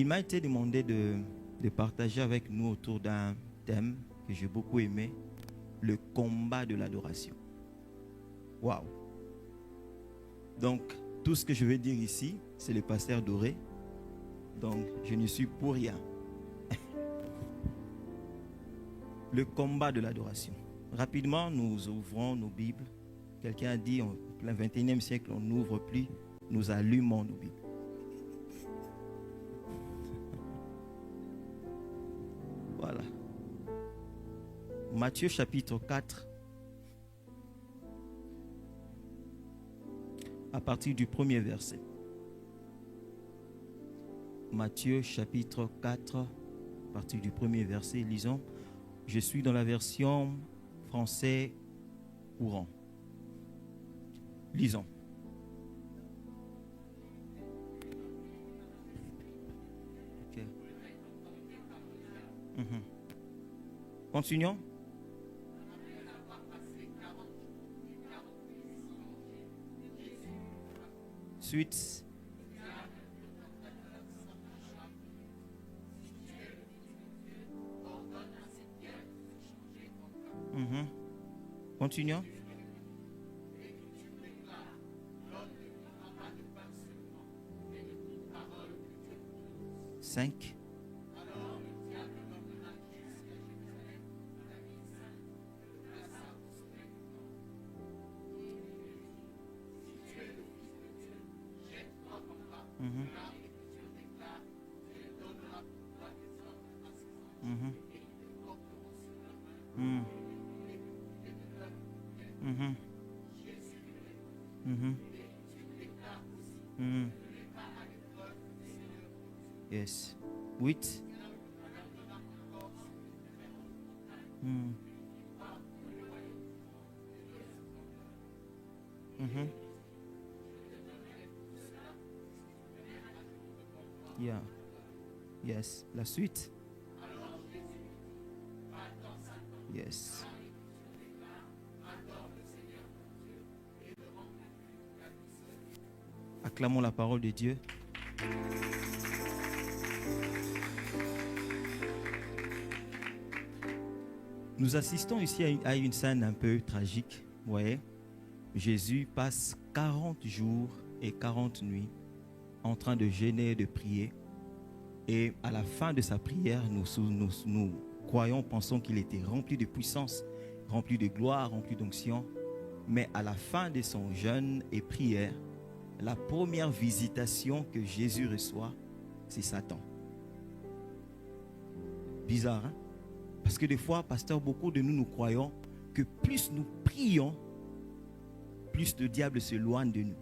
Il m'a été demandé de partager avec nous autour d'un thème que j'ai beaucoup aimé, le combat de l'adoration. Waouh! Donc, tout ce que je vais dire ici, c'est le pasteur Doré. Donc, je ne suis pour rien. Le combat de l'adoration. Rapidement, nous ouvrons nos Bibles. Quelqu'un a dit, en plein 21e siècle, on n'ouvre plus, nous allumons nos Bibles. Voilà. Matthieu chapitre 4. À partir du premier verset. Matthieu chapitre 4, à partir du premier verset, lisons. Je suis dans la version français courant. Lisons. Okay. Continuons. Suite. Continuons. 5. Yes. 8. Yeah. Yes. La suite. Yes. Acclamons la parole de Dieu. Nous assistons ici à une scène un peu tragique. Vous voyez, Jésus passe 40 jours et 40 nuits en train de jeûner et de prier. Et à la fin de sa prière, nous croyons, pensons qu'il était rempli de puissance, rempli de gloire, rempli d'onction. Mais à la fin de son jeûne et prière, la première visitation que Jésus reçoit, c'est Satan. Bizarre, hein? Parce que des fois, pasteur, beaucoup de nous croyons que plus nous prions, plus le diable s'éloigne de nous.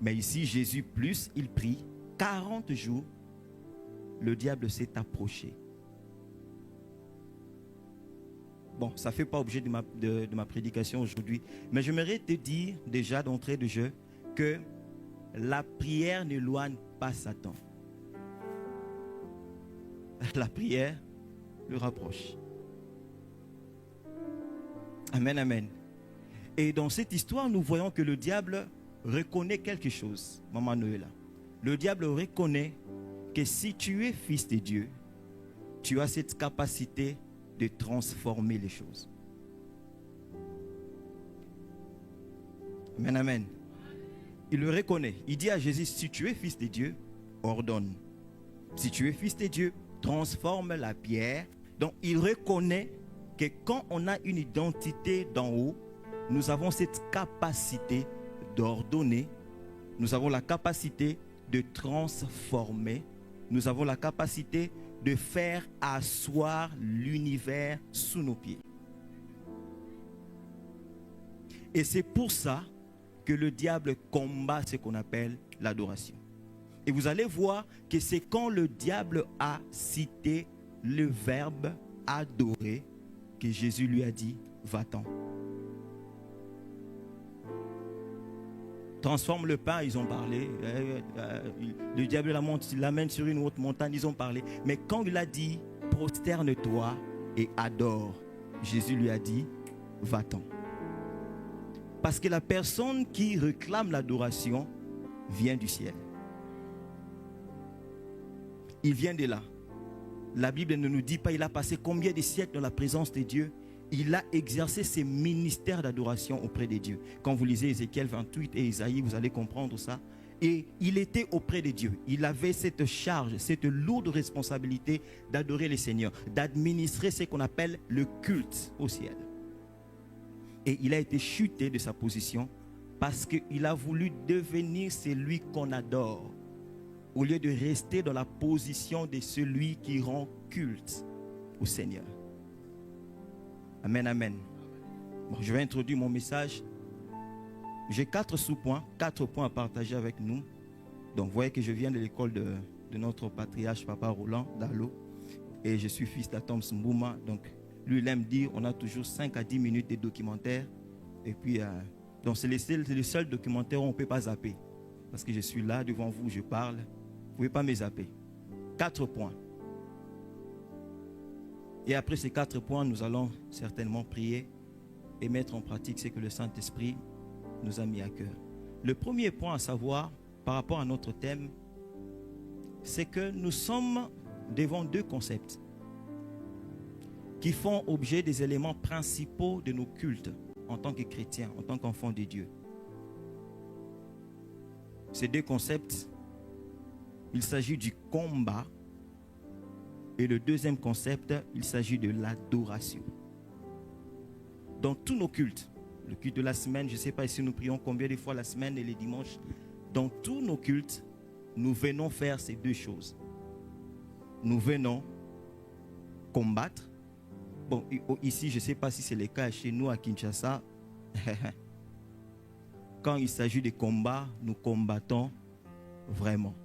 Mais ici, Jésus, plus il prie, 40 jours, le diable s'est approché. Bon, ça ne fait pas objet de ma prédication aujourd'hui, mais j'aimerais te dire déjà d'entrée de jeu que la prière n'éloigne pas Satan. La prière le rapproche. Amen, amen. Et dans cette histoire, nous voyons que le diable reconnaît quelque chose, Maman Noëlla. Le diable reconnaît que si tu es fils de Dieu, tu as cette capacité de transformer les choses. Amen, amen. Il le reconnaît. Il dit à Jésus, si tu es fils de Dieu, ordonne. Si tu es fils de Dieu, transforme la pierre. Donc, il reconnaît que quand on a une identité d'en haut, nous avons cette capacité d'ordonner. Nous avons la capacité de transformer. Nous avons la capacité de faire asseoir l'univers sous nos pieds. Et c'est pour ça que le diable combat ce qu'on appelle l'adoration. Et vous allez voir que c'est quand le diable a cité le verbe adorer que Jésus lui a dit, va-t'en. Transforme le pain, ils ont parlé. Le diable l'amène sur une haute montagne, ils ont parlé. Mais quand il a dit, prosterne-toi et adore, Jésus lui a dit, va-t'en. Parce que la personne qui réclame l'adoration vient du ciel. Il vient de là. La Bible ne nous dit pas il a passé combien de siècles dans la présence de Dieu. Il a exercé ses ministères d'adoration auprès de Dieu. Quand vous lisez Ézéchiel 28 et Isaïe, vous allez comprendre ça. Et il était auprès de Dieu. Il avait cette charge, cette lourde responsabilité d'adorer le Seigneur, d'administrer ce qu'on appelle le culte au ciel. Et il a été chuté de sa position parce qu'il a voulu devenir celui qu'on adore, au lieu de rester dans la position de celui qui rend culte au Seigneur. Amen, amen. Bon, je vais introduire mon message. J'ai 4 sous-points, 4 points à partager avec nous. Donc, vous voyez que je viens de l'école de notre patriarche, Papa Roland Dalo. Et je suis fils d'Atom Mbouma. Donc, lui, il aime dire, on a toujours 5 à 10 minutes de documentaire. Et puis, donc c'est le seul documentaire où on ne peut pas zapper. Parce que je suis là, devant vous, je parle. Vous ne pouvez pas me zapper. 4 points. Et après ces 4 points, nous allons certainement prier et mettre en pratique ce que le Saint-Esprit nous a mis à cœur. Le premier point à savoir, par rapport à notre thème, c'est que nous sommes devant 2 concepts qui font objet des éléments principaux de nos cultes en tant que chrétiens, en tant qu'enfants de Dieu. Ces 2 concepts, il s'agit du combat et le deuxième concept, il s'agit de l'adoration. Dans tous nos cultes, le culte de la semaine, je ne sais pas si nous prions combien de fois la semaine et les dimanches, dans tous nos cultes, nous venons faire ces 2 choses. Nous venons combattre. Bon, ici, je ne sais pas si c'est le cas chez nous à Kinshasa. Quand il s'agit de combat, nous combattons vraiment.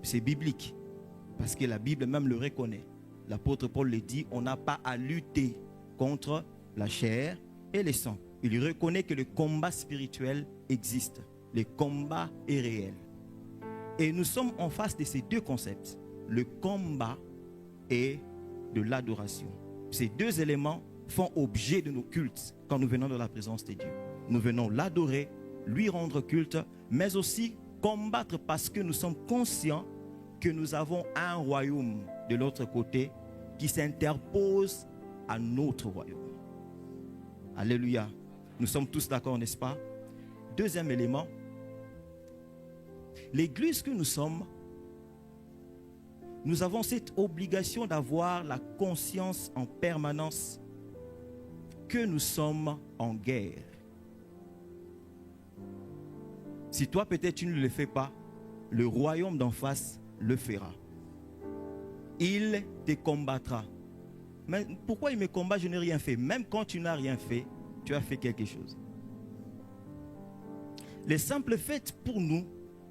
C'est biblique, parce que la Bible même le reconnaît. L'apôtre Paul le dit, on n'a pas à lutter contre la chair et le sang. Il reconnaît que le combat spirituel existe. Le combat est réel. Et nous sommes en face de ces 2 concepts. Le combat et de l'adoration. Ces 2 éléments font objet de nos cultes quand nous venons dans la présence de Dieu. Nous venons l'adorer, lui rendre culte, mais aussi combattre parce que nous sommes conscients que nous avons un royaume de l'autre côté qui s'interpose à notre royaume. Alléluia. Nous sommes tous d'accord, n'est-ce pas? Deuxième élément, l'église que nous sommes, nous avons cette obligation d'avoir la conscience en permanence que nous sommes en guerre. Si toi peut-être tu ne le fais pas, le royaume d'en face le fera. Il te combattra. Mais pourquoi il me combat? Je n'ai rien fait. Même quand tu n'as rien fait, tu as fait quelque chose. Le simple fait pour nous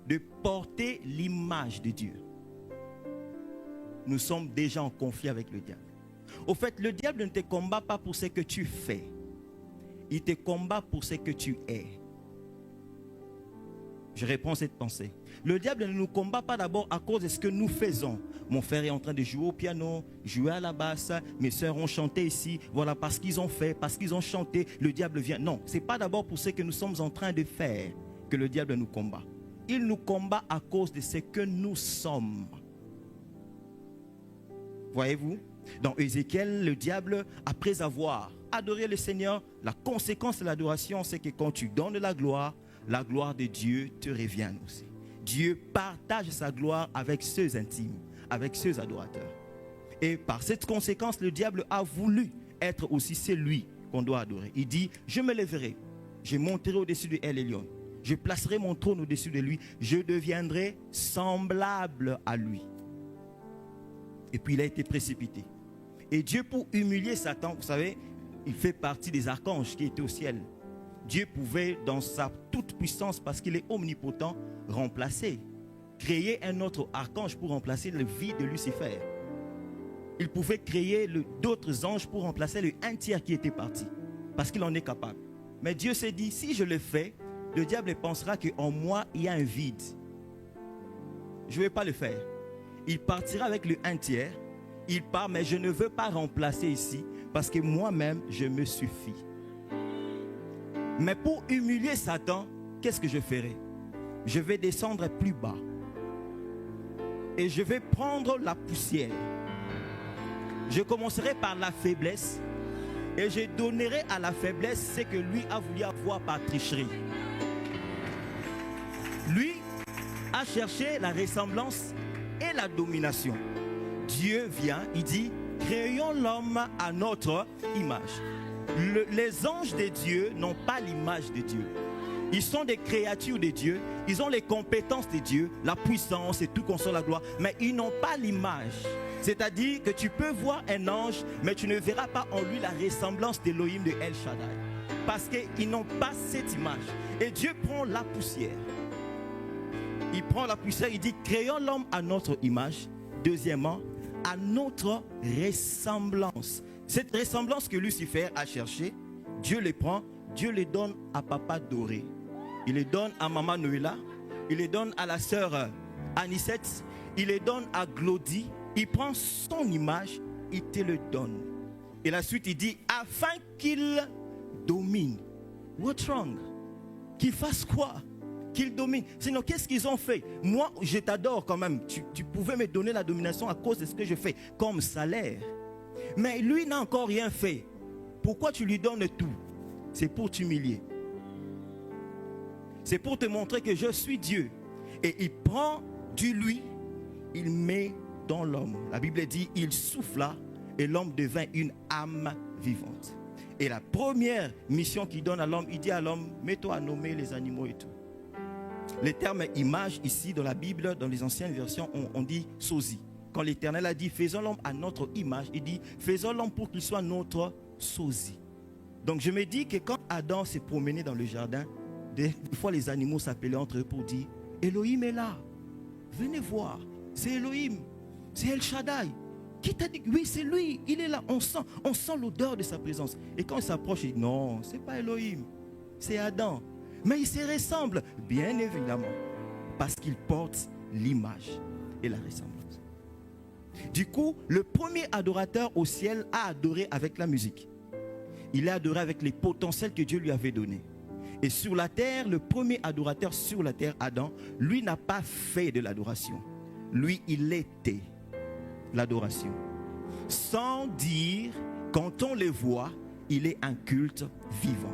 de porter l'image de Dieu, nous sommes déjà en conflit avec le diable. Au fait, le diable ne te combat pas pour ce que tu fais. Il te combat pour ce que tu es. Je réponds à cette pensée. Le diable ne nous combat pas d'abord à cause de ce que nous faisons. Mon frère est en train de jouer au piano, jouer à la basse, mes soeurs ont chanté ici. Voilà, parce qu'ils ont fait, parce qu'ils ont chanté, le diable vient. Non, ce n'est pas d'abord pour ce que nous sommes en train de faire que le diable nous combat. Il nous combat à cause de ce que nous sommes. Voyez-vous? Dans Ézéchiel, le diable, après avoir adoré le Seigneur, la conséquence de l'adoration, c'est que quand tu donnes la gloire de Dieu te revient aussi. Dieu partage sa gloire avec ceux intimes, avec ceux adorateurs. Et par cette conséquence, le diable a voulu être aussi celui qu'on doit adorer. Il dit, je me lèverai, je monterai au-dessus de El Elyon, je placerai mon trône au-dessus de lui, je deviendrai semblable à lui. Et puis il a été précipité. Et Dieu, pour humilier Satan, vous savez, il fait partie des archanges qui étaient au ciel. Dieu pouvait, dans sa toute puissance, parce qu'il est omnipotent, remplacer, créer un autre archange pour remplacer le vie de Lucifer. Il pouvait créer d'autres anges pour remplacer le 1/3 qui était parti, parce qu'il en est capable. Mais Dieu s'est dit, si je le fais, le diable pensera qu'en moi, il y a un vide. Je ne vais pas le faire. Il partira avec le 1/3, il part, mais je ne veux pas remplacer ici, parce que moi-même, je me suffis. Mais pour humilier Satan, qu'est-ce que je ferai? Je vais descendre plus bas. Et je vais prendre la poussière. Je commencerai par la faiblesse. Et je donnerai à la faiblesse ce que lui a voulu avoir par tricherie. Lui a cherché la ressemblance et la domination. Dieu vient, il dit, créons l'homme à notre image. Les anges de Dieu n'ont pas l'image de Dieu. Ils sont des créatures de Dieu. Ils ont les compétences de Dieu, la puissance et tout concerne la gloire. Mais ils n'ont pas l'image. C'est-à-dire que tu peux voir un ange, mais tu ne verras pas en lui la ressemblance d'Élohim, de El Shaddai. Parce qu'ils n'ont pas cette image. Et Dieu prend la poussière. Il prend la poussière, il dit, créons l'homme à notre image. Deuxièmement, à notre ressemblance. Cette ressemblance que Lucifer a cherchée, Dieu les prend, Dieu les donne à papa Doré. Il les donne à maman Noëlla. Il les donne à la sœur Anicette. Il les donne à Glody. Il prend son image, il te le donne. Et la suite, il dit, afin qu'il domine. What's wrong? Qu'il fasse quoi? Qu'il domine. Sinon, qu'est-ce qu'ils ont fait? Moi, je t'adore quand même. Tu pouvais me donner la domination à cause de ce que je fais comme salaire. Mais lui n'a encore rien fait. Pourquoi tu lui donnes tout? C'est pour t'humilier. C'est pour te montrer que je suis Dieu. Et il prend du lui, il met dans l'homme. La Bible dit, il souffla et l'homme devint une âme vivante. Et la première mission qu'il donne à l'homme, il dit à l'homme, mets-toi à nommer les animaux et tout. Le terme image ici dans la Bible, dans les anciennes versions, on dit sosie. Quand l'Éternel a dit, faisons l'homme à notre image, il dit, faisons l'homme pour qu'il soit notre sosie. Donc je me dis que quand Adam s'est promené dans le jardin, des fois les animaux s'appelaient entre eux pour dire, Elohim est là, venez voir, c'est Elohim. C'est El Shaddai. Qui t'a dit? Oui, c'est lui, il est là. On sent l'odeur de sa présence. Et quand il s'approche, il dit non, ce n'est pas Elohim, c'est Adam. Mais il se ressemble, bien évidemment, parce qu'il porte l'image et la ressemblance. Du coup, le premier adorateur au ciel a adoré avec la musique. Il a adoré avec les potentiels que Dieu lui avait donnés. Et sur la terre, le premier adorateur sur la terre, Adam, lui n'a pas fait de l'adoration. Lui, il était l'adoration. Sans dire, quand on les voit, il est un culte vivant.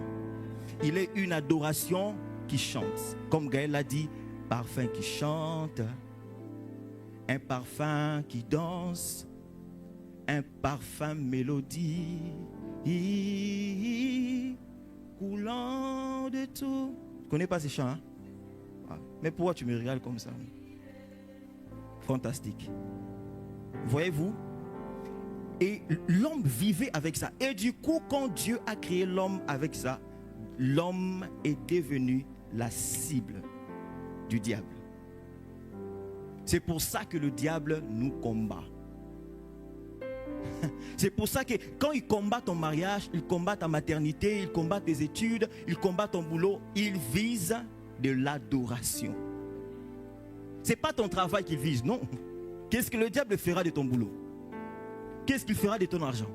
Il est une adoration qui chante. Comme Gaël l'a dit, parfum qui chante, un parfum qui danse, un parfum mélodie, coulant de tout. Tu ne connais pas ces chants, hein? Mais pourquoi tu me regardes comme ça? Fantastique. Voyez-vous? Et l'homme vivait avec ça. Et du coup, quand Dieu a créé l'homme avec ça, l'homme est devenu la cible du diable. C'est pour ça que le diable nous combat. C'est pour ça que quand il combat ton mariage, il combat ta maternité, il combat tes études, il combat ton boulot, il vise de l'adoration. Ce n'est pas ton travail qu'il vise, non. Qu'est-ce que le diable fera de ton boulot? Qu'est-ce qu'il fera de ton argent?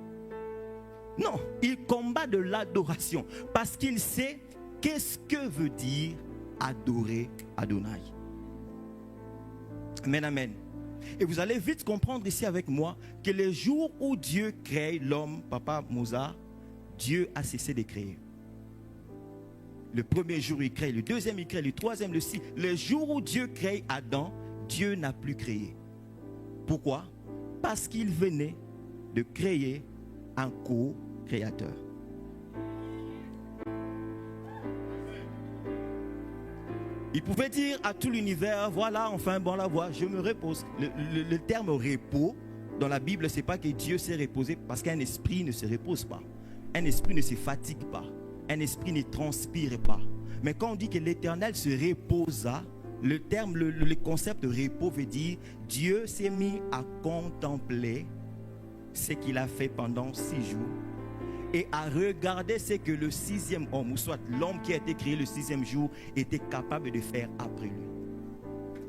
Non, il combat de l'adoration parce qu'il sait qu'est-ce que veut dire adorer Adonai. Amen, amen. Et vous allez vite comprendre ici avec moi que les jours où Dieu crée l'homme, Papa Mozart, Dieu a cessé de créer. Le premier jour il crée, le deuxième il crée, le troisième, le six. Le jour où Dieu crée Adam, Dieu n'a plus créé. Pourquoi? Parce qu'il venait de créer un co-créateur. Il pouvait dire à tout l'univers, voilà, enfin, bon, la voix, je me repose. Le terme repos, dans la Bible, ce n'est pas que Dieu s'est reposé, parce qu'un esprit ne se repose pas. Un esprit ne se fatigue pas. Un esprit ne transpire pas. Mais quand on dit que l'Éternel se reposa, le terme, le concept de repos veut dire Dieu s'est mis à contempler ce qu'il a fait pendant 6 jours et à regarder ce que le 6e homme, ou soit l'homme qui a été créé le 6e jour, était capable de faire après lui.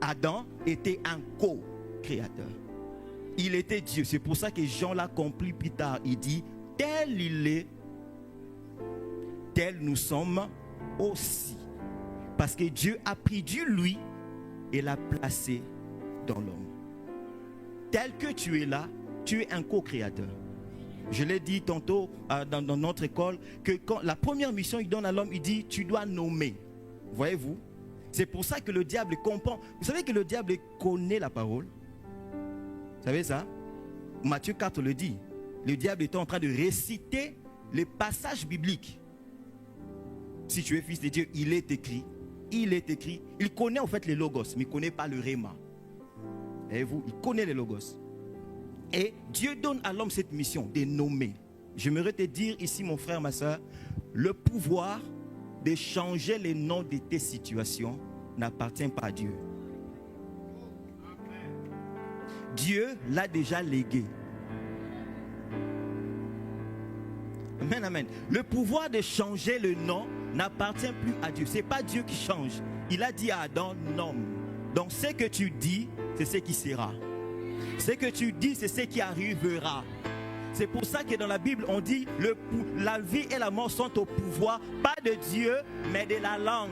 Adam était un co-créateur. Il était Dieu. C'est pour ça que Jean l'a compris plus tard. Il dit, tel il est, tel nous sommes aussi. Parce que Dieu a pris du lui et l'a placé dans l'homme. tel que tu es là, tu es un co-créateur. Je l'ai dit tantôt dans notre école, que quand la première mission il donne à l'homme, il dit, tu dois nommer. Voyez-vous? C'est pour ça que le diable comprend. Vous savez que le diable connaît la parole? Vous savez ça? Matthieu 4 le dit. Le diable était en train de réciter les passages bibliques. Si tu es fils de Dieu, il est écrit. Il est écrit. Il connaît en fait les logos, mais il ne connaît pas le réma. Voyez-vous, il connaît les logos. Et Dieu donne à l'homme cette mission de nommer. J'aimerais te dire ici, mon frère, ma soeur, le pouvoir de changer les noms de tes situations n'appartient pas à Dieu. Dieu l'a déjà légué. Amen, amen. Le pouvoir de changer le nom n'appartient plus à Dieu. Ce n'est pas Dieu qui change. Il a dit à Adam, nomme. Donc ce que tu dis, c'est ce qui sera. Ce que tu dis, c'est ce qui arrivera. C'est pour ça que dans la Bible, on dit la vie et la mort sont au pouvoir, pas de Dieu, mais de la langue.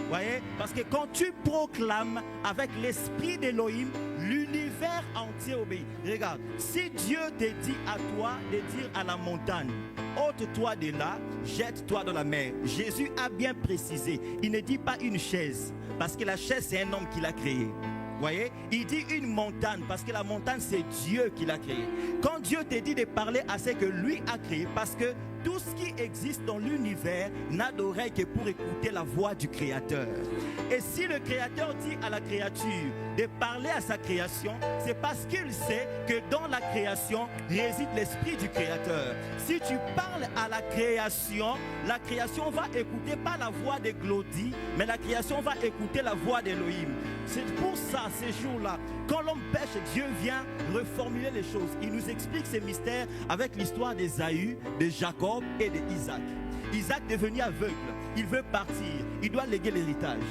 Voyez? Parce que quand tu proclames avec l'esprit d'Élohim, l'univers entier obéit. Regarde, si Dieu te dit à toi de dire à la montagne, ôte-toi de là, jette-toi dans la mer. Jésus a bien précisé, il ne dit pas une chaise, parce que la chaise c'est un homme qui l'a créée. Voyez, il dit une montagne parce que la montagne c'est Dieu qui l'a créée. Quand Dieu te dit de parler à ce que lui a créé, parce que tout ce qui existe dans l'univers n'a d'oreille que pour écouter la voix du Créateur. Et si le Créateur dit à la créature de parler à sa création, c'est parce qu'il sait que dans la création réside l'esprit du Créateur. Si tu parles à la création va écouter pas la voix de Glody, mais la création va écouter la voix d'Élohim. C'est pour ça, ces jours-là, quand l'homme pêche, Dieu vient reformuler les choses. Il nous explique ces mystères avec l'histoire d'Ésaü, de Jacob et d'Isaac. Isaac est devenu aveugle, il veut partir, il doit léguer l'héritage,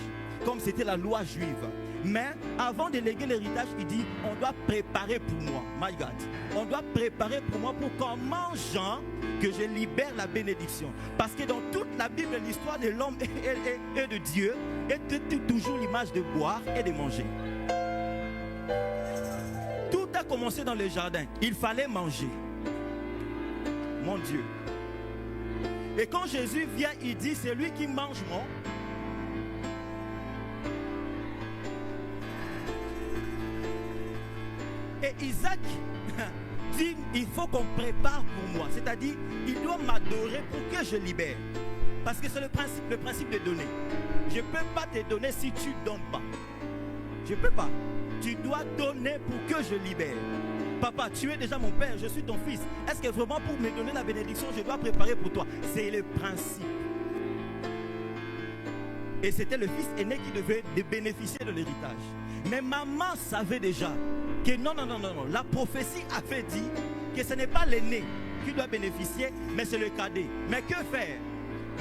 comme c'était la loi juive. Mais avant de léguer l'héritage, il dit, on doit préparer pour moi, my God. On doit préparer pour moi pour qu'en mangeant, que je libère la bénédiction. Parce que dans toute la Bible, l'histoire de l'homme et de Dieu est toujours l'image de boire et de manger. Tout a commencé dans le jardin. Il fallait manger. Mon Dieu. Et quand Jésus vient, il dit, c'est lui qui mange moi. Et Isaac dit, il faut qu'on prépare pour moi. C'est-à-dire, il doit m'adorer pour que je libère. Parce que c'est le principe de donner. Je ne peux pas te donner si tu ne donnes pas. Je ne peux pas. Tu dois donner pour que je libère. Papa, tu es déjà mon père, je suis ton fils. Est-ce que vraiment pour me donner la bénédiction, je dois préparer pour toi? C'est le principe. Et c'était le fils aîné qui devait bénéficier de l'héritage. Mais maman savait déjà que non. La prophétie avait dit que ce n'est pas l'aîné qui doit bénéficier, mais c'est le cadet. Mais que faire?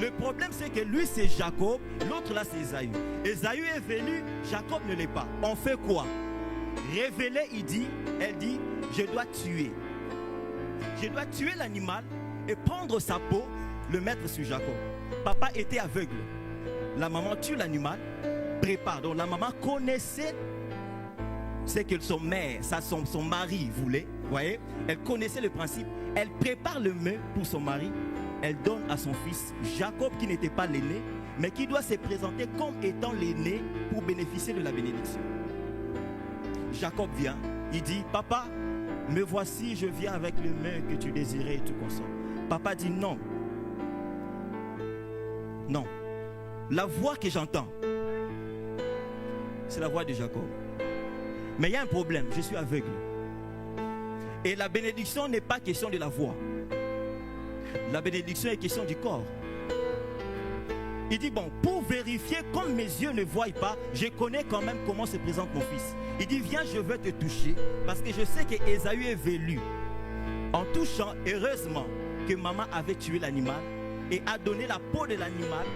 Le problème c'est que lui c'est Jacob, l'autre là c'est Ésaü. Ésaü est venu, Jacob ne l'est pas. On fait quoi? Révélé, elle dit, je dois tuer. Je dois tuer l'animal et prendre sa peau, le mettre sur Jacob. Papa était aveugle. La maman tue l'animal, prépare. Donc la maman connaissait ce que son mari voulait. Voyez, elle connaissait le principe. Elle prépare le mets pour son mari. Elle donne à son fils Jacob qui n'était pas l'aîné, mais qui doit se présenter comme étant l'aîné pour bénéficier de la bénédiction. Jacob vient, il dit, papa, me voici, je viens avec le mets que tu désirais et tout comme ça. Papa dit non. Non. La voix que j'entends, c'est la voix de Jacob. Mais il y a un problème, je suis aveugle. Et la bénédiction n'est pas question de la voix. La bénédiction est question du corps. Il dit, bon, pour vérifier, comme mes yeux ne voient pas, je connais quand même comment se présente mon fils. Il dit, viens, je vais te toucher, parce que je sais qu'Ésaü est velu. En touchant, heureusement que maman avait tué l'animal et a donné la peau de l'animal.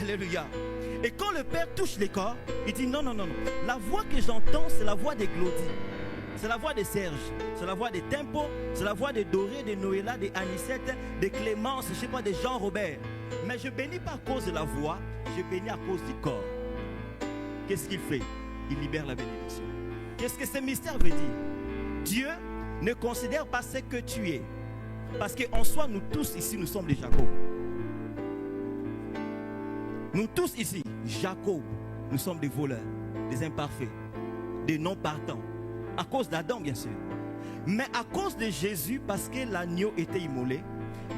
Alléluia. Et quand le père touche les corps, il dit, non. La voix que j'entends, c'est la voix de Glody. C'est la voix de Serge, c'est la voix de Tempo, c'est la voix de Doré, de Noëlla, de Anicette, de Clémence, je ne sais pas, de Jean-Robert. Mais je bénis pas à cause de la voix, je bénis à cause du corps. Qu'est-ce qu'il fait? Il libère la bénédiction. Qu'est-ce que ce mystère veut dire? Dieu ne considère pas ce que tu es. Parce qu'en soi, nous tous ici, nous sommes des Jacob. Nous tous ici, Jacob, nous sommes des voleurs, des imparfaits, des non-partants. À cause d'Adam, bien sûr. Mais à cause de Jésus, parce que l'agneau était immolé,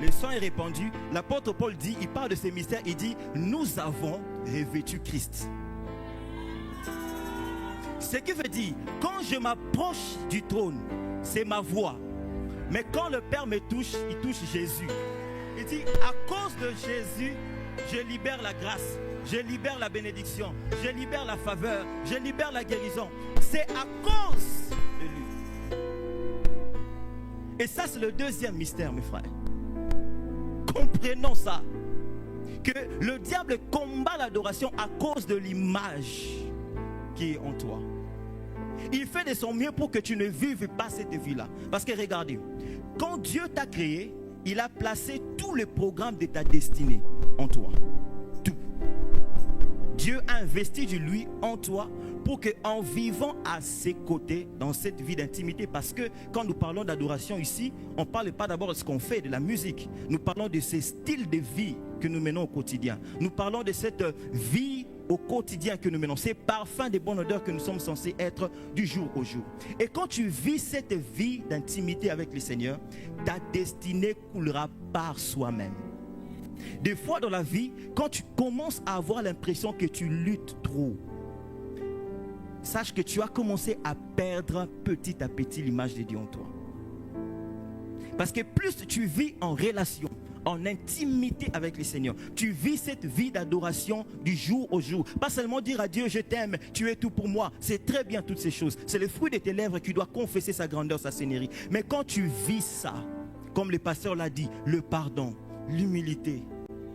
le sang est répandu. L'apôtre Paul dit, il parle de ces mystères, il dit, nous avons revêtu Christ. Ce qui veut dire, quand je m'approche du trône, c'est ma voix. Mais quand le Père me touche, il touche Jésus. Il dit, à cause de Jésus, je libère la grâce, je libère la bénédiction, je libère la faveur, je libère la guérison. C'est à cause de lui. Et ça, c'est le deuxième mystère, mes frères. Comprenons ça. Que le diable combat l'adoration à cause de l'image qui est en toi. Il fait de son mieux pour que tu ne vives pas cette vie-là. Parce que regardez, quand Dieu t'a créé, il a placé tout le programme de ta destinée en toi. Tout. Dieu a investi de lui en toi pour qu'en vivant à ses côtés dans cette vie d'intimité, parce que quand nous parlons d'adoration ici, on ne parle pas d'abord de ce qu'on fait, de la musique. Nous parlons de ces styles de vie que nous menons au quotidien. Nous parlons de cette vie au quotidien que nous menons, ces parfums de bonne odeur que nous sommes censés être du jour au jour. Et quand tu vis cette vie d'intimité avec le Seigneur, ta destinée coulera par soi-même. Des fois dans la vie, quand tu commences à avoir l'impression que tu luttes trop, sache que tu as commencé à perdre petit à petit l'image de Dieu en toi. Parce que plus tu vis en relation, en intimité avec le Seigneur, tu vis cette vie d'adoration du jour au jour. Pas seulement dire à Dieu, je t'aime, tu es tout pour moi. C'est très bien toutes ces choses. C'est le fruit de tes lèvres qui doit confesser sa grandeur, sa seigneurie. Mais quand tu vis ça, comme le pasteur l'a dit, le pardon, l'humilité,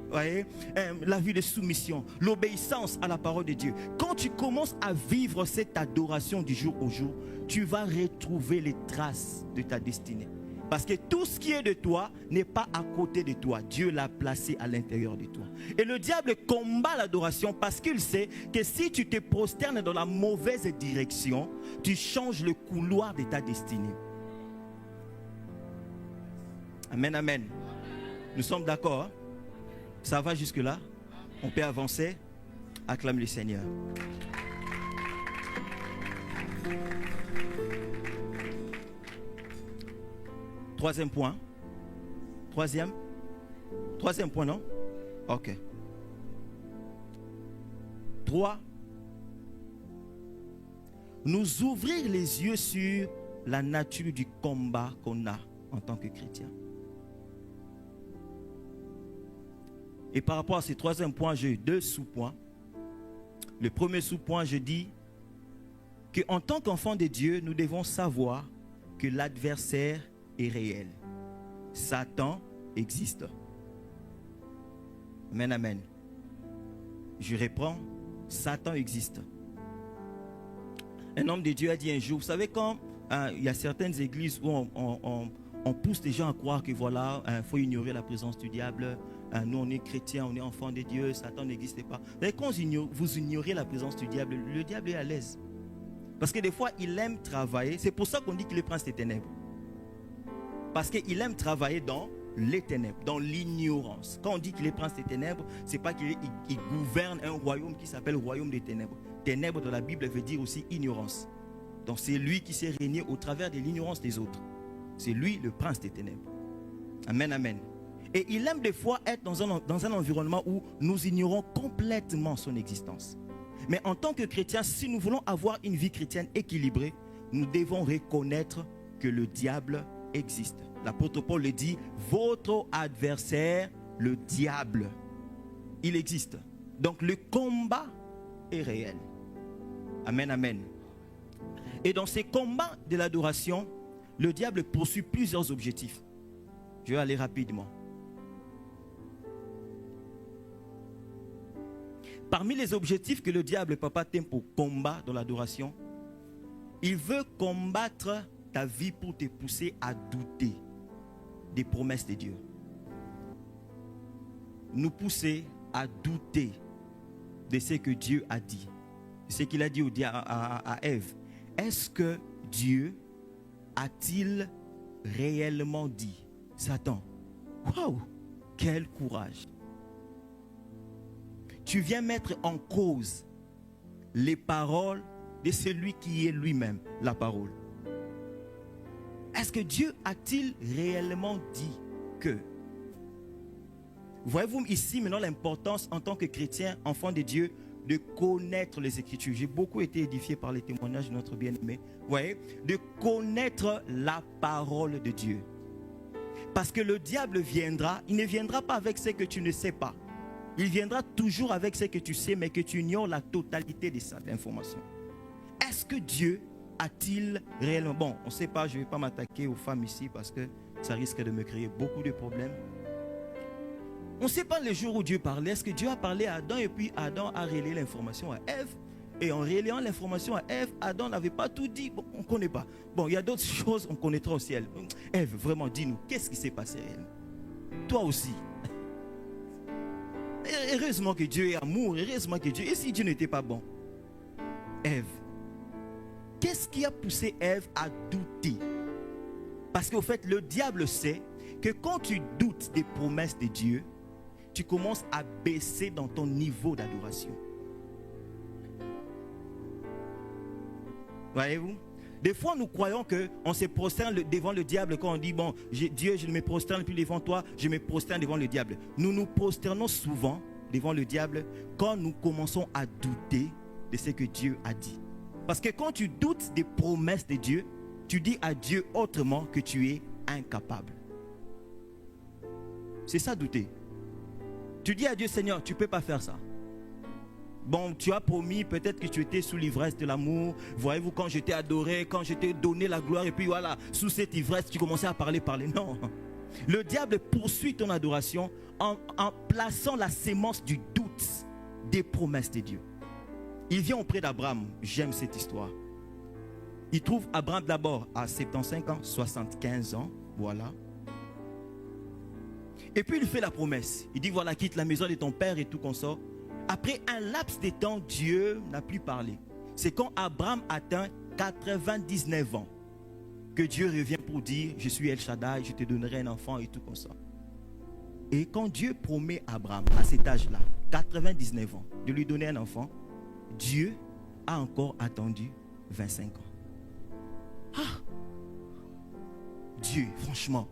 voyez, la vie de soumission, l'obéissance à la parole de Dieu. Quand tu commences à vivre cette adoration du jour au jour, tu vas retrouver les traces de ta destinée. Parce que tout ce qui est de toi n'est pas à côté de toi. Dieu l'a placé à l'intérieur de toi. Et le diable combat l'adoration parce qu'il sait que si tu te prosternes dans la mauvaise direction, tu changes le couloir de ta destinée. Amen, amen. Nous sommes d'accord, hein? Ça va jusque-là? On peut avancer? Acclame le Seigneur. Troisième point. Troisième point, non? Ok. 3. Nous ouvrir les yeux sur la nature du combat qu'on a en tant que chrétien. Et par rapport à ce troisième point, j'ai 2 sous-points. Le premier sous-point, je dis qu'en tant qu'enfant de Dieu, nous devons savoir que l'adversaire est réel. Satan existe. Amen, amen. Je reprends. Satan existe. Un homme de Dieu a dit un jour, vous savez quand il y a certaines églises où on pousse les gens à croire que voilà, faut ignorer la présence du diable. Nous on est chrétiens, on est enfants de Dieu, Satan n'existe pas. Mais quand vous ignorez la présence du diable, le diable est à l'aise. Parce que des fois il aime travailler. C'est pour ça qu'on dit qu'il est prince des ténèbres. Parce qu'il aime travailler dans les ténèbres, dans l'ignorance. Quand on dit qu'il est prince des ténèbres, c'est pas qu'il gouverne un royaume qui s'appelle royaume des ténèbres. Ténèbres dans la Bible veut dire aussi ignorance. Donc c'est lui qui s'est régné au travers de l'ignorance des autres. C'est lui le prince des ténèbres. Amen, amen. Et il aime des fois être dans un environnement où nous ignorons complètement son existence. Mais en tant que chrétiens, si nous voulons avoir une vie chrétienne équilibrée, nous devons reconnaître que le diable existe. L'apôtre Paul le dit, votre adversaire, le diable, il existe. Donc le combat est réel. Amen, amen. Et dans ces combats de l'adoration, le diable poursuit plusieurs objectifs. Je vais aller rapidement. Parmi les objectifs que le diable, papa, t'aime pour combat dans l'adoration, il veut combattre ta vie pour te pousser à douter des promesses de Dieu. Nous pousser à douter de ce que Dieu a dit. Ce qu'il a dit à Ève. est-ce que Dieu a-t-il réellement dit? Satan, waouh, quel courage! Tu viens mettre en cause les paroles de celui qui est lui-même la parole. Est-ce que Dieu a-t-il réellement dit que? Voyez-vous ici maintenant l'importance en tant que chrétien, enfant de Dieu, de connaître les Écritures. J'ai beaucoup été édifié par les témoignages de notre bien-aimé. Vous voyez, de connaître la parole de Dieu. Parce que le diable viendra, il ne viendra pas avec ce que tu ne sais pas. Il viendra toujours avec ce que tu sais, mais que tu ignores la totalité de cette information. Est-ce que Dieu a-t-il réellement... Bon, on ne sait pas, je ne vais pas m'attaquer aux femmes ici parce que ça risque de me créer beaucoup de problèmes. On ne sait pas le jour où Dieu parlait. Est-ce que Dieu a parlé à Adam et puis Adam a relayé l'information à Ève? Et en relayant l'information à Ève, Adam n'avait pas tout dit. Bon, on ne connaît pas. Bon, il y a d'autres choses, on connaîtra au ciel. Ève, vraiment, dis-nous, qu'est-ce qui s'est passé réellement? Toi aussi. Heureusement que Dieu est amour. Heureusement que Dieu... Et si Dieu n'était pas bon? Ève. Qu'est-ce qui a poussé Ève à douter? Parce qu'au fait, le diable sait que quand tu doutes des promesses de Dieu, tu commences à baisser dans ton niveau d'adoration. Voyez-vous? Des fois, nous croyons qu'on se prosterne devant le diable quand on dit, bon, Dieu, je ne me prosterne plus devant toi, je me prosterne devant le diable. Nous nous prosternons souvent devant le diable quand nous commençons à douter de ce que Dieu a dit. Parce que quand tu doutes des promesses de Dieu, tu dis à Dieu autrement que tu es incapable. C'est ça, douter. Tu dis à Dieu, Seigneur, tu ne peux pas faire ça. Bon, tu as promis, peut-être que tu étais sous l'ivresse de l'amour. Voyez-vous, quand je t'ai adoré, quand je t'ai donné la gloire, et puis voilà, sous cette ivresse, tu commençais à parler. Non. Le diable poursuit ton adoration en plaçant la sémence du doute des promesses de Dieu. Il vient auprès d'Abraham. J'aime cette histoire. Il trouve Abraham d'abord à 75 ans, 75 ans, voilà. Et puis il fait la promesse. Il dit, voilà, quitte la maison de ton père et tout consort. Après un laps de temps, Dieu n'a plus parlé. C'est quand Abraham atteint 99 ans que Dieu revient pour dire, je suis El Shaddai, je te donnerai un enfant et tout comme ça. Et quand Dieu promet à Abraham, à cet âge-là, 99 ans, de lui donner un enfant, Dieu a encore attendu 25 ans. Ah! Dieu, franchement,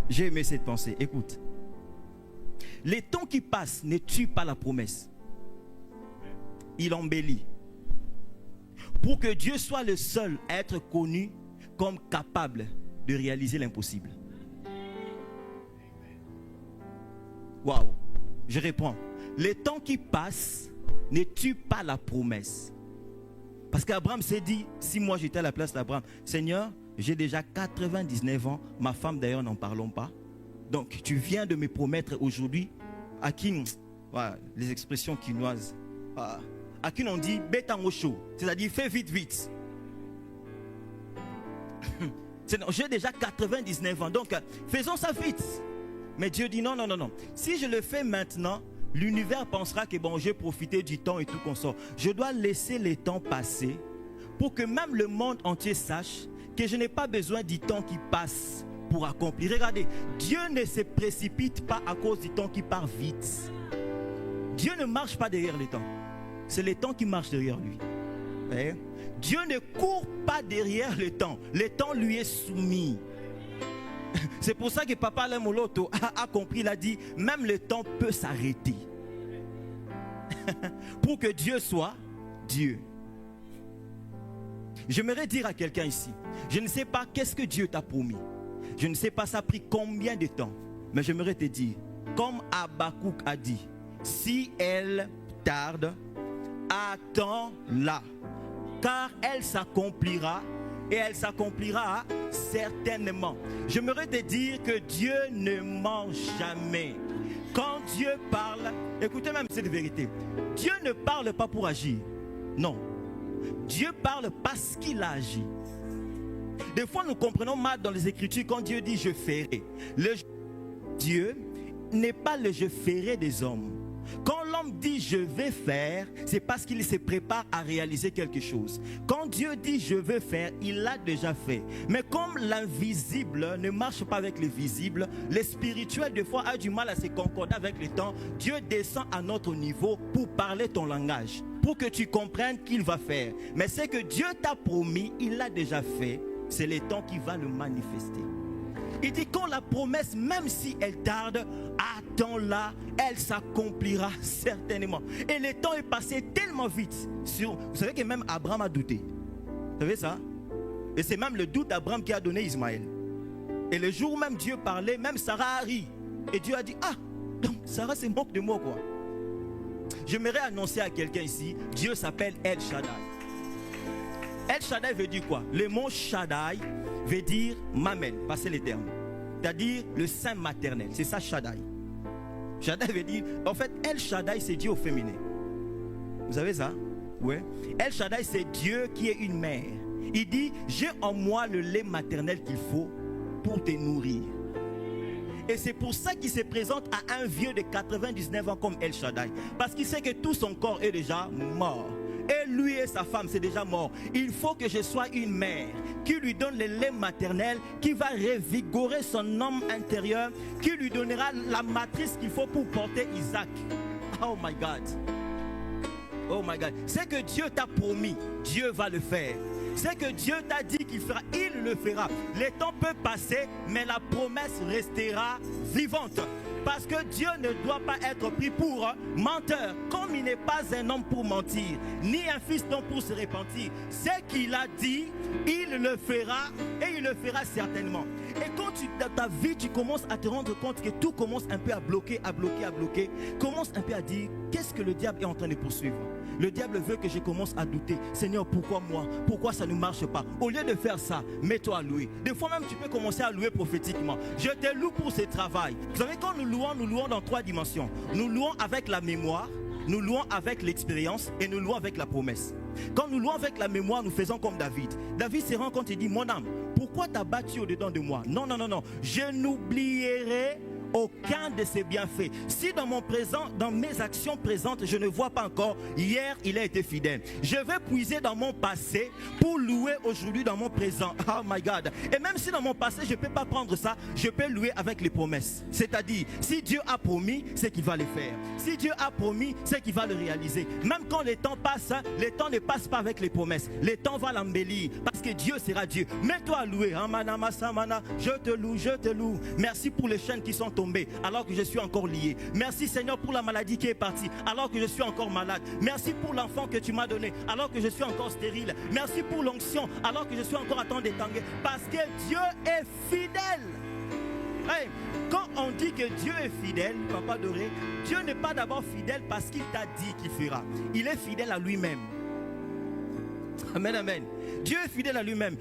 j'ai aimé cette pensée. Écoute, les temps qui passent ne tuent pas la promesse. Il embellit. Pour que Dieu soit le seul à être connu comme capable de réaliser l'impossible. Waouh! Je réponds. Les temps qui passent ne tuent pas la promesse. Parce qu'Abraham s'est dit, si moi j'étais à la place d'Abraham, Seigneur, j'ai déjà 99 ans, ma femme d'ailleurs n'en parlons pas. Donc tu viens de me promettre aujourd'hui, à qui, voilà, les expressions quinoises, à qui on dit bétangocho, c'est-à-dire fais vite. J'ai déjà 99 ans, donc faisons ça vite. Mais Dieu dit non. Si je le fais maintenant, l'univers pensera que bon, j'ai profité du temps et tout consort. Je dois laisser le temps passer pour que même le monde entier sache que je n'ai pas besoin du temps qui passe pour accomplir. Regardez, Dieu ne se précipite pas à cause du temps qui part vite. Dieu ne marche pas derrière le temps. C'est le temps qui marche derrière lui. Voyez? Dieu ne court pas derrière le temps. Le temps lui est soumis. C'est pour ça que Papa Lemoloto a compris, il a dit, même le temps peut s'arrêter. Pour que Dieu soit Dieu. J'aimerais dire à quelqu'un ici, je ne sais pas qu'est-ce que Dieu t'a promis. Je ne sais pas ça a pris combien de temps. Mais j'aimerais te dire, comme Habakkuk a dit, si elle tarde, attends-la. Car elle s'accomplira. Et elle s'accomplira certainement. J'aimerais te dire que Dieu ne ment jamais. Quand Dieu parle, écoutez même cette vérité. Dieu ne parle pas pour agir. Non. Dieu parle parce qu'il a agi. Des fois nous comprenons mal dans les Écritures quand Dieu dit je ferai. Le Dieu n'est pas le je ferai des hommes. Quand l'homme l'homme dit je vais faire, c'est parce qu'il se prépare à réaliser quelque chose. Quand Dieu dit je veux faire, il l'a déjà fait. Mais comme l'invisible ne marche pas avec le visible, le spirituel des fois a du mal à se concorder avec le temps. Dieu descend à notre niveau pour parler ton langage, pour que tu comprennes qu'il va faire. Mais c'est que Dieu t'a promis, il l'a déjà fait. C'est le temps qui va le manifester. Il dit quand la promesse, même si elle tarde, attends-la, elle s'accomplira certainement. Et le temps est passé tellement vite. Vous savez que même Abraham a douté. Vous savez ça? Et c'est même le doute d'Abraham qui a donné Ismaël. Et le jour où même Dieu parlait, même Sarah a ri. Et Dieu a dit, ah, donc Sarah se moque de moi quoi. J'aimerais annoncer à quelqu'un ici, Dieu s'appelle El Shaddai. El Shaddai veut dire quoi? Le mot Shaddai veut dire mamel, passez les termes. C'est-à-dire le sein maternel, c'est ça Shaddai. Shaddai veut dire, en fait El Shaddai c'est Dieu au féminin. Vous savez ça? Ouais. El Shaddai c'est Dieu qui est une mère. Il dit, j'ai en moi le lait maternel qu'il faut pour te nourrir. Et c'est pour ça qu'il se présente à un vieux de 99 ans comme El Shaddai. Parce qu'il sait que tout son corps est déjà mort. Et lui et sa femme, c'est déjà mort. Il faut que je sois une mère qui lui donne le lait maternel, qui va revigorer son homme intérieur, qui lui donnera la matrice qu'il faut pour porter Isaac. Oh my God. Oh my God. C'est que Dieu t'a promis, Dieu va le faire. C'est que Dieu t'a dit qu'il fera, il le fera. Les temps peuvent passer, mais la promesse restera vivante. Parce que Dieu ne doit pas être pris pour menteur. Comme il n'est pas un homme pour mentir, ni un fils d'homme pour se repentir. Ce qu'il a dit, il le fera et il le fera certainement. Et quand dans ta vie, tu commences à te rendre compte que tout commence un peu à bloquer, commence un peu à dire, qu'est-ce que le diable est en train de poursuivre? Le diable veut que je commence à douter. Seigneur, pourquoi moi? Pourquoi ça ne marche pas? Au lieu de faire ça, mets-toi à louer. Des fois même, tu peux commencer à louer prophétiquement. Je te loue pour ce travail. Vous savez, quand nous louons dans 3 dimensions. Nous louons avec la mémoire, nous louons avec l'expérience et nous louons avec la promesse. Quand nous louons avec la mémoire, nous faisons comme David. David se rend compte et dit, mon âme, pourquoi t'as battu au-dedans de moi? Non, non, non, non. Je n'oublierai aucun de ses bienfaits. Si dans mon présent, dans mes actions présentes, je ne vois pas encore, hier il a été fidèle. Je vais puiser dans mon passé pour louer aujourd'hui dans mon présent. Oh my God. Et même si dans mon passé je ne peux pas prendre ça, je peux louer avec les promesses. C'est-à-dire, si Dieu a promis, c'est qu'il va le faire. Si Dieu a promis, c'est qu'il va le réaliser. Même quand les temps passent, les temps ne passent pas avec les promesses. Les temps vont l'embellir parce que Dieu sera Dieu. Mets-toi à louer. Je te loue, je te loue. Merci pour les chaînes qui sont tombées alors que je suis encore lié. Merci Seigneur pour la maladie qui est partie alors que je suis encore malade. Merci pour l'enfant que tu m'as donné alors que je suis encore stérile. Merci pour l'onction alors que je suis encore à temps d'étanguer. Parce que Dieu est fidèle. Hey, quand on dit que Dieu est fidèle, papa doré, Dieu n'est pas d'abord fidèle parce qu'il t'a dit qu'il fera. Il est fidèle à lui-même. Amen, amen. Dieu est fidèle à lui-même.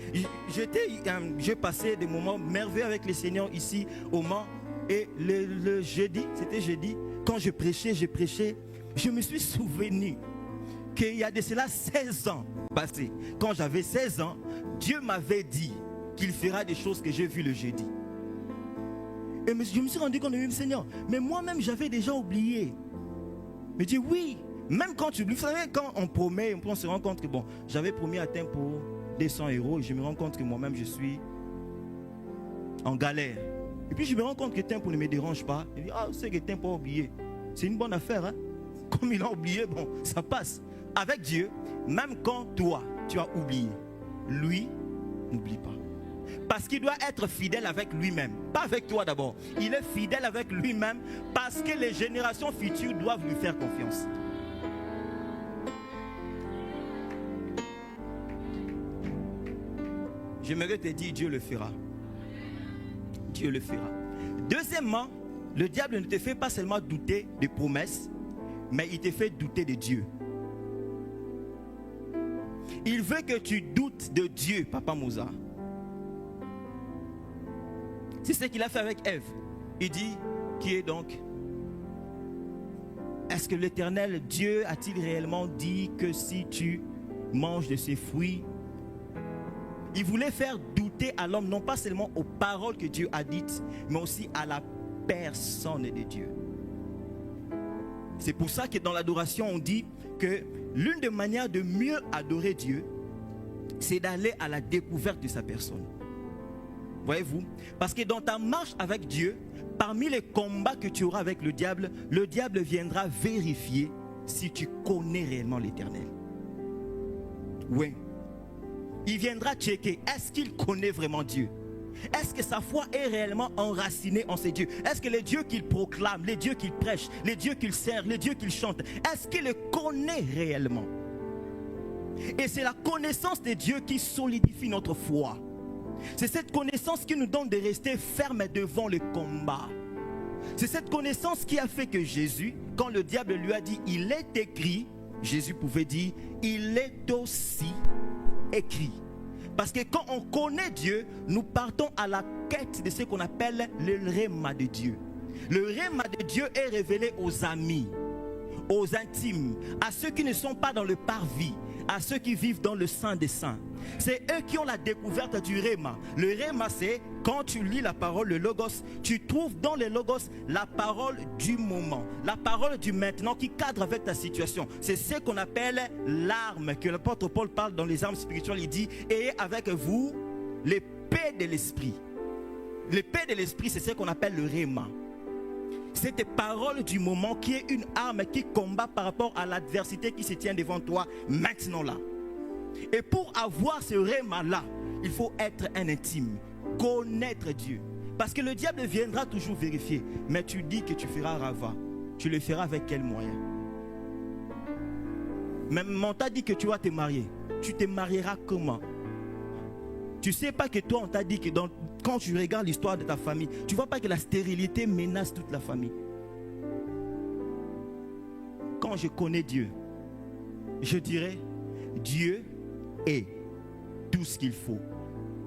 J'ai passé des moments merveilleux avec le Seigneur ici au Mans. Et le jeudi, c'était jeudi, quand je prêchais, je me suis souvenu qu'il y a de cela 16 ans passés. Quand j'avais 16 ans, Dieu m'avait dit qu'il fera des choses que j'ai vues le jeudi. Et je me suis rendu compte de lui, Seigneur, mais moi-même j'avais déjà oublié. Mais Dieu, oui, même quand tu oublies, vous savez, quand on promet, on se rend compte que bon, j'avais promis à Tim pour 200 €, et je me rends compte que moi-même je suis en galère. Et puis je me rends compte que Tempo ne me dérange pas. Il dit, ah, c'est que Tempo a oublié. C'est une bonne affaire, hein? Comme il a oublié, bon, ça passe. Avec Dieu, même quand toi, tu as oublié, lui, n'oublie pas. Parce qu'il doit être fidèle avec lui-même. Pas avec toi d'abord. Il est fidèle avec lui-même parce que les générations futures doivent lui faire confiance. J'aimerais te dire, Dieu le fera. Dieu le fera. Deuxièmement, le diable ne te fait pas seulement douter des promesses, mais il te fait douter de Dieu. Il veut que tu doutes de Dieu, Papa Moussa. C'est ce qu'il a fait avec Ève. Il dit, qui est donc? Est-ce que l'Éternel Dieu a-t-il réellement dit que si tu manges de ses fruits? Il voulait faire douter à l'homme, non pas seulement aux paroles que Dieu a dites, mais aussi à la personne de Dieu. C'est pour ça que dans l'adoration, on dit que l'une des manières de mieux adorer Dieu, c'est d'aller à la découverte de sa personne. Voyez-vous? Parce que dans ta marche avec Dieu, parmi les combats que tu auras avec le diable viendra vérifier si tu connais réellement l'Éternel. Oui. Il viendra checker, est-ce qu'il connaît vraiment Dieu? Est-ce que sa foi est réellement enracinée en ces dieux? Est-ce que les dieux qu'il proclame, les dieux qu'il prêche, les dieux qu'il sert, les dieux qu'il chante, est-ce qu'il les connaît réellement? Et c'est la connaissance de Dieu qui solidifie notre foi. C'est cette connaissance qui nous donne de rester fermes devant le combat. C'est cette connaissance qui a fait que Jésus, quand le diable lui a dit « il est écrit », Jésus pouvait dire « il est aussi écrit ». Parce que quand on connaît Dieu, nous partons à la quête de ce qu'on appelle le réma de Dieu. Le réma de Dieu est révélé aux amis, aux intimes, à ceux qui ne sont pas dans le parvis, à ceux qui vivent dans le sein des saints. C'est eux qui ont la découverte du réma. Le réma, c'est quand tu lis la parole, le logos, tu trouves dans le logos la parole du moment, la parole du maintenant qui cadre avec ta situation. C'est ce qu'on appelle l'arme, que l'apôtre Paul parle dans les armes spirituelles. Il dit, ayez avec vous l'épée de l'esprit. L'épée de l'esprit, c'est ce qu'on appelle le réma. Cette parole du moment qui est une arme qui combat par rapport à l'adversité qui se tient devant toi maintenant là. Et pour avoir ce réma là, il faut être un intime, connaître Dieu. Parce que le diable viendra toujours vérifier. Mais tu dis que tu feras Rava. Tu le feras avec quel moyen? Même on t'a dit que tu vas te marier. Tu te marieras comment? Tu sais pas que toi on t'a dit que quand tu regardes l'histoire de ta famille, tu vois pas que la stérilité menace toute la famille. Quand je connais Dieu, je dirais Dieu est tout ce qu'il faut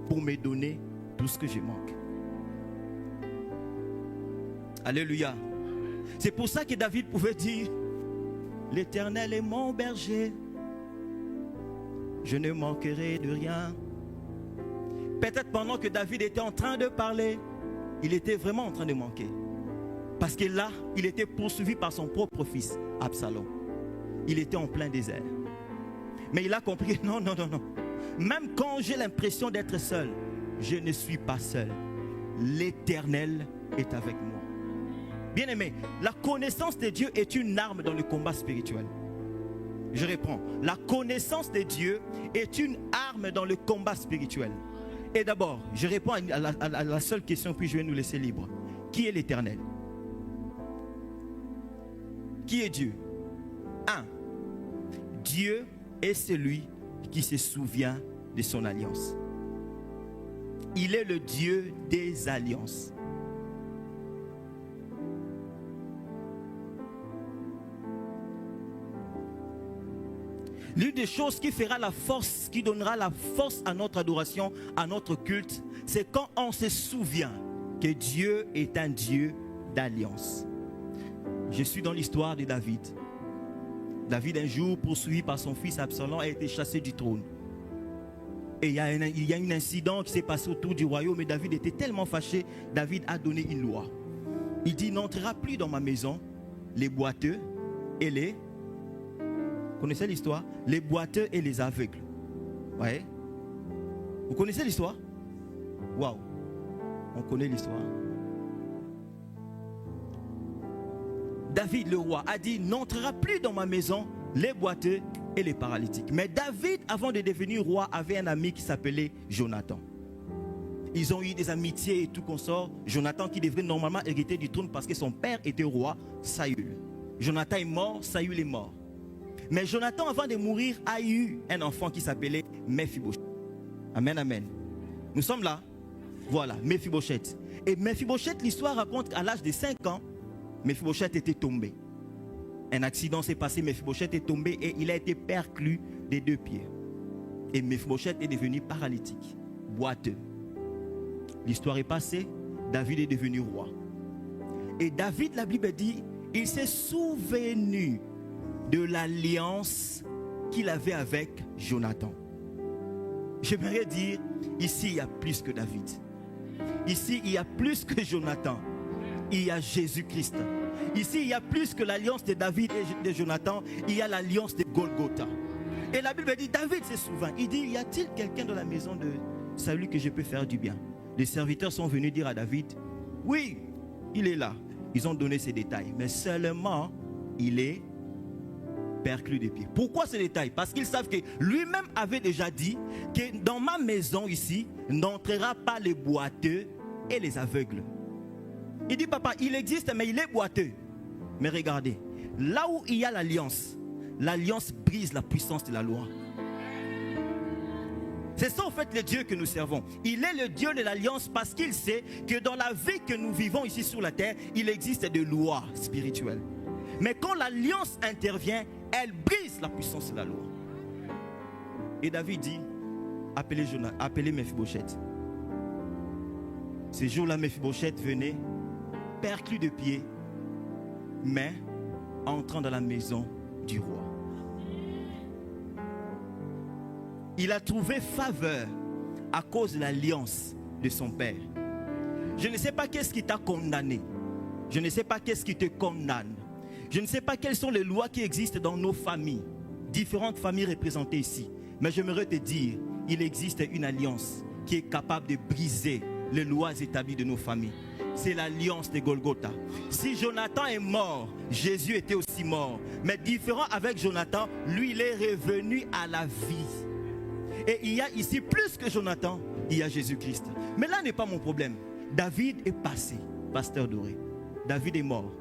pour me donner tout ce que je manque. Alléluia. C'est pour ça que David pouvait dire, l'Éternel est mon berger, je ne manquerai de rien. Peut-être pendant que David était en train de parler, il était vraiment en train de manquer. Parce que là, il était poursuivi par son propre fils, Absalom. Il était en plein désert. Mais il a compris, non. Même quand j'ai l'impression d'être seul, je ne suis pas seul. L'Éternel est avec moi. Bien-aimé, la connaissance de Dieu est une arme dans le combat spirituel. Je reprends. La connaissance de Dieu est une arme dans le combat spirituel. Et d'abord, je réponds à la seule question, puis je vais nous laisser libre. Qui est l'Éternel? Qui est Dieu? 1. Dieu est celui qui se souvient de son alliance. Il est le Dieu des alliances. L'une des choses qui fera la force, qui donnera la force à notre adoration, à notre culte, c'est quand on se souvient que Dieu est un Dieu d'alliance. Je suis dans l'histoire de David. David, un jour, poursuivi par son fils Absalom, a été chassé du trône. Et il y a un incident qui s'est passé autour du royaume et David était tellement fâché, David a donné une loi. Il dit, n'entrera plus dans ma maison les boiteux et les... Vous connaissez l'histoire? Les boiteux et les aveugles. Ouais. Vous connaissez l'histoire? Waouh. On connaît l'histoire. David le roi a dit, n'entrera plus dans ma maison les boiteux et les paralytiques. Mais David, avant de devenir roi, avait un ami qui s'appelait Jonathan. Ils ont eu des amitiés et tout consort. Jonathan qui devrait normalement hériter du trône parce que son père était roi, Saül. Jonathan est mort, Saül est mort. Mais Jonathan, avant de mourir, a eu un enfant qui s'appelait Mephibosheth. Amen, amen. Nous sommes là. Voilà, Mephibosheth. Et Mephibosheth, l'histoire raconte qu'à l'âge de 5 ans, Mephibosheth était tombé. Un accident s'est passé, Mephibosheth est tombé et il a été perclus des 2 pieds. Et Mephibosheth est devenu paralytique, boiteux. L'histoire est passée, David est devenu roi. Et David, la Bible dit, il s'est souvenu de l'alliance qu'il avait avec Jonathan. J'aimerais dire, ici il y a plus que David. Ici il y a plus que Jonathan. Il y a Jésus-Christ. Ici, il y a plus que l'alliance de David et de Jonathan, il y a l'alliance de Golgotha. Et la Bible dit, David s'est souvint. Il dit, y a-t-il quelqu'un dans la maison de Saül que je peux faire du bien? Les serviteurs sont venus dire à David, oui, il est là. Ils ont donné ces détails. Mais seulement, il est perclus des pieds. Pourquoi ces détails? Parce qu'ils savent que lui-même avait déjà dit que dans ma maison ici, n'entrera pas les boiteux et les aveugles. Il dit, papa, il existe, mais il est boiteux. Mais regardez, là où il y a l'alliance brise la puissance de la loi. C'est ça en fait le Dieu que nous servons. Il est le Dieu de l'alliance parce qu'il sait que dans la vie que nous vivons ici sur la terre, il existe des lois spirituelles. Mais quand l'alliance intervient, elle brise la puissance de la loi. Et David dit, appelez Mephibosheth. Ce jour-là, Mephibosheth venait, perclus de pied, mais entrant dans la maison du roi. Il a trouvé faveur à cause de l'alliance de son père. Je ne sais pas qu'est-ce qui t'a condamné. Je ne sais pas qu'est-ce qui te condamne. Je ne sais pas quelles sont les lois qui existent dans nos familles. Différentes familles représentées ici. Mais j'aimerais te dire, il existe une alliance qui est capable de briser les lois établies de nos familles. C'est l'alliance de Golgotha. Si Jonathan est mort, Jésus était aussi mort. Mais différent avec Jonathan, lui il est revenu à la vie. Et il y a ici plus que Jonathan, il y a Jésus-Christ. Mais là n'est pas mon problème. David est passé, pasteur Doré. David est mort.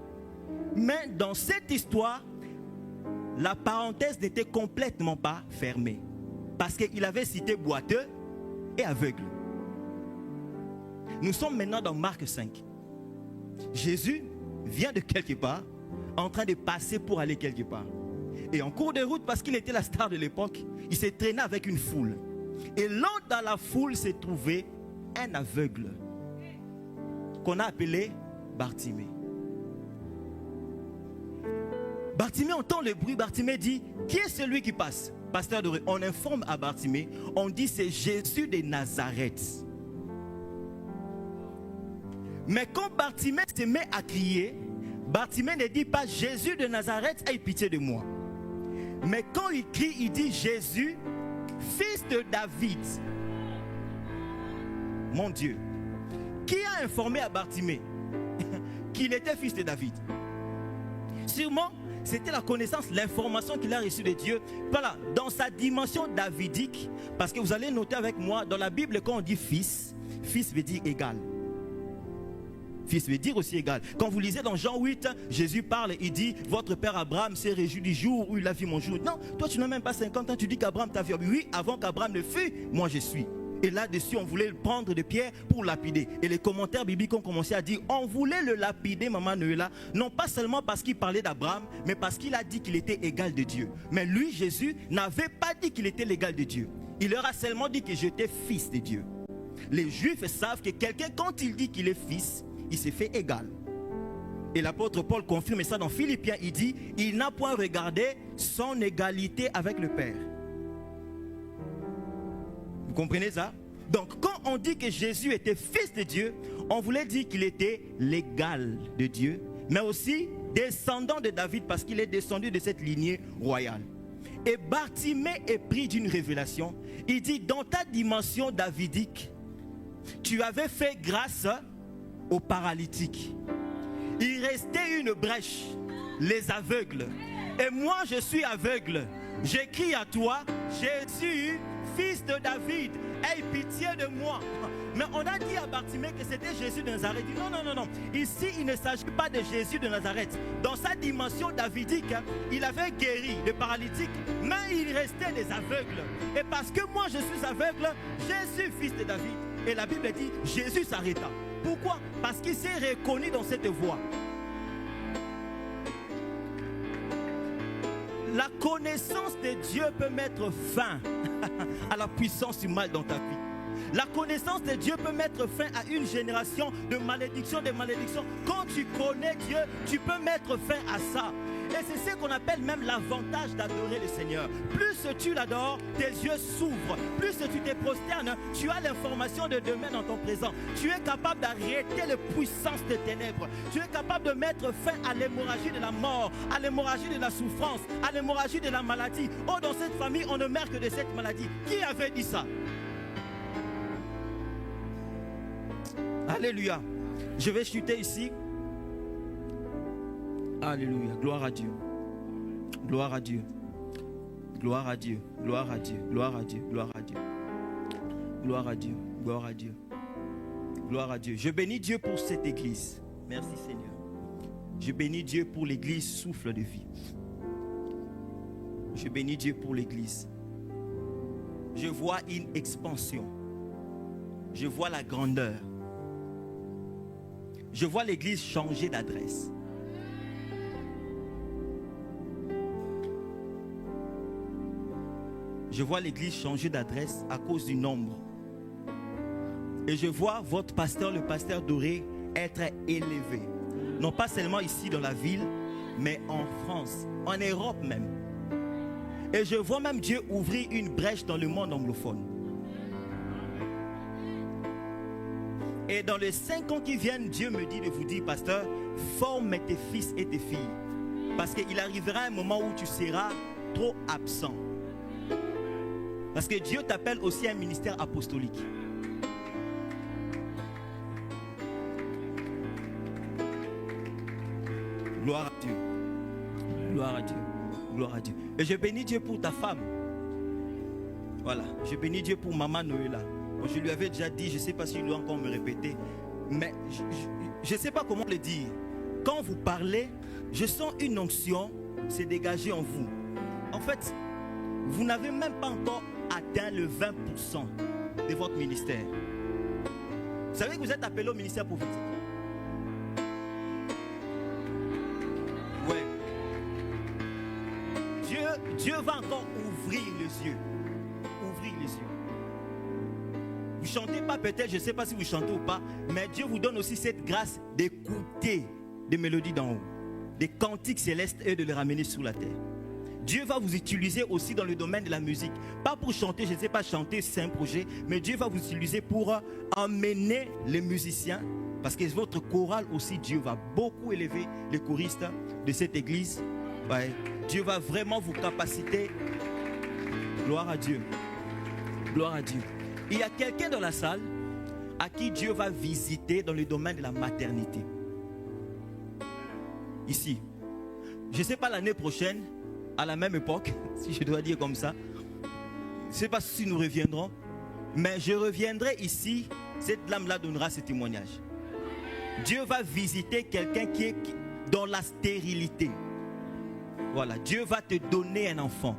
Mais dans cette histoire, la parenthèse n'était complètement pas fermée. Parce qu'il avait cité boiteux et aveugle. Nous sommes maintenant dans Marc 5. Jésus vient de quelque part, en train de passer pour aller quelque part. Et en cours de route, parce qu'il était la star de l'époque, il s'est traîné avec une foule. Et là, dans la foule, s'est trouvé un aveugle qu'on a appelé Bartimée. Bartimée entend le bruit. Bartimée dit, qui est celui qui passe? Pasteur Doré, on informe à Bartimée, on dit c'est Jésus de Nazareth. Mais quand Bartimée se met à crier, Bartimée ne dit pas Jésus de Nazareth, aie pitié de moi. Mais quand il crie, il dit Jésus, fils de David. Mon Dieu. Qui a informé à Bartimée qu'il était fils de David? Sûrement, c'était la connaissance, l'information qu'il a reçue de Dieu. Voilà, dans sa dimension davidique, parce que vous allez noter avec moi, dans la Bible, quand on dit fils, fils veut dire égal. Fils veut dire aussi égal. Quand vous lisez dans Jean 8, Jésus parle, il dit, votre père Abraham s'est réjoui du jour où il a vu mon jour. Non, toi tu n'as même pas 50 ans, tu dis qu'Abraham t'a vu. Oui, avant qu'Abraham ne fût, moi je suis. Et là-dessus, on voulait le prendre de pierre pour lapider. Et les commentaires bibliques ont commencé à dire, on voulait le lapider, maman Noëlla, non pas seulement parce qu'il parlait d'Abraham, mais parce qu'il a dit qu'il était égal de Dieu. Mais lui, Jésus, n'avait pas dit qu'il était l'égal de Dieu. Il leur a seulement dit que j'étais fils de Dieu. Les Juifs savent que quelqu'un, quand il dit qu'il est fils, il s'est fait égal. Et l'apôtre Paul confirme ça dans Philippiens. Il dit, il n'a point regardé son égalité avec le Père. Vous comprenez ça? Donc quand on dit que Jésus était fils de Dieu, on voulait dire qu'il était l'égal de Dieu, mais aussi descendant de David parce qu'il est descendu de cette lignée royale. Et Bartimée est pris d'une révélation. Il dit, dans ta dimension davidique, tu avais fait grâce aux paralytiques. Il restait une brèche, les aveugles. Et moi je suis aveugle. J'écris à toi, Jésus, fils de David, aie pitié de moi. Mais on a dit à Bartimée que c'était Jésus de Nazareth. Il dit, non. Ici, il ne s'agit pas de Jésus de Nazareth. Dans sa dimension davidique, il avait guéri les paralytiques, mais il restait des aveugles. Et parce que moi je suis aveugle, Jésus, fils de David. Et la Bible dit, Jésus s'arrêta. Pourquoi? Parce qu'il s'est reconnu dans cette voie. La connaissance de Dieu peut mettre fin à la puissance du mal dans ta vie. La connaissance de Dieu peut mettre fin à une génération de malédiction, Quand tu connais Dieu, tu peux mettre fin à ça. Et c'est ce qu'on appelle même l'avantage d'adorer le Seigneur. Plus tu l'adores, tes yeux s'ouvrent. Plus tu te prosternes, tu as l'information de demain dans ton présent. Tu es capable d'arrêter les puissances des ténèbres. Tu es capable de mettre fin à l'hémorragie de la mort, à l'hémorragie de la souffrance, à l'hémorragie de la maladie. Oh, dans cette famille, on ne meurt que de cette maladie. Qui avait dit ça? Alléluia. Je vais chuter ici. Alléluia. Gloire à Dieu. Gloire à Dieu. Gloire à Dieu. Gloire à Dieu. Gloire à Dieu. Gloire à Dieu. Gloire à Dieu. Gloire à Dieu. Gloire à Dieu. Je bénis Dieu pour cette église. Merci Seigneur. Je bénis Dieu pour l'église souffle de vie. Je bénis Dieu pour l'église. Je vois une expansion. Je vois la grandeur. Je vois l'église changer d'adresse. Je vois l'église changer d'adresse à cause du nombre. Et je vois votre pasteur, le pasteur Doré, être élevé. Non pas seulement ici dans la ville, mais en France, en Europe même. Et je vois même Dieu ouvrir une brèche dans le monde anglophone. Et dans les 5 ans qui viennent, Dieu me dit de vous dire, pasteur, forme tes fils et tes filles. Parce qu'il arrivera un moment où tu seras trop absent. Parce que Dieu t'appelle aussi à un ministère apostolique. Gloire à Dieu. Gloire à Dieu. Gloire à Dieu. Et je bénis Dieu pour ta femme. Voilà. Je bénis Dieu pour maman Noëlla. Bon, je lui avais déjà dit, je ne sais pas s'il doit encore me répéter. Mais je ne sais pas comment le dire. Quand vous parlez, je sens une onction se dégager en vous. En fait, vous n'avez même pas encore atteint le 20% de votre ministère. Vous savez que vous êtes appelé au ministère prophétique. Ouais. Dieu va encore ouvrir les yeux. Ouvrir les yeux. Vous ne chantez pas peut-être, je ne sais pas si vous chantez ou pas, mais Dieu vous donne aussi cette grâce d'écouter des mélodies d'en haut, des cantiques célestes et de les ramener sur la terre. Dieu va vous utiliser aussi dans le domaine de la musique. Pas pour chanter, je ne sais pas chanter, c'est un projet, mais Dieu va vous utiliser pour emmener les musiciens, parce que votre chorale aussi, Dieu va beaucoup élever les choristes de cette église. Ouais. Dieu va vraiment vous capaciter. Gloire à Dieu. Gloire à Dieu. Il y a quelqu'un dans la salle à qui Dieu va visiter dans le domaine de la maternité. Ici. Je ne sais pas l'année prochaine, à la même époque, si je dois dire comme ça. Je ne sais pas si nous reviendrons, mais je reviendrai ici. Cette dame-là donnera ce témoignage. Dieu va visiter quelqu'un qui est dans la stérilité. Voilà, Dieu va te donner un enfant.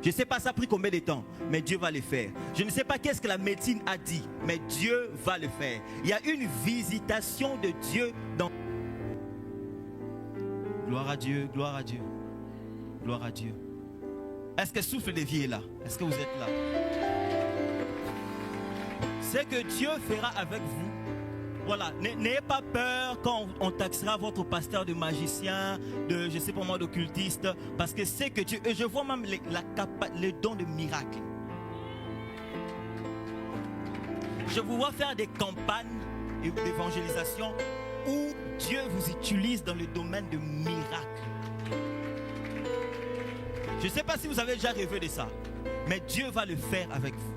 Je ne sais pas ça a pris combien de temps, mais Dieu va le faire. Je ne sais pas qu'est-ce que la médecine a dit, mais Dieu va le faire. Il y a une visitation de Dieu dans... Gloire à Dieu, gloire à Dieu, gloire à Dieu. Est-ce que souffle de vie est là? Est-ce que vous êtes là? C'est que Dieu fera avec vous. Voilà, n'ayez pas peur quand on taxera votre pasteur de magicien, de, je sais pas moi, d'occultiste, parce que c'est que Dieu, et je vois même les dons de miracles. Je vous vois faire des campagnes d'évangélisation où Dieu vous utilise dans le domaine de miracles. Je ne sais pas si vous avez déjà rêvé de ça, mais Dieu va le faire avec vous.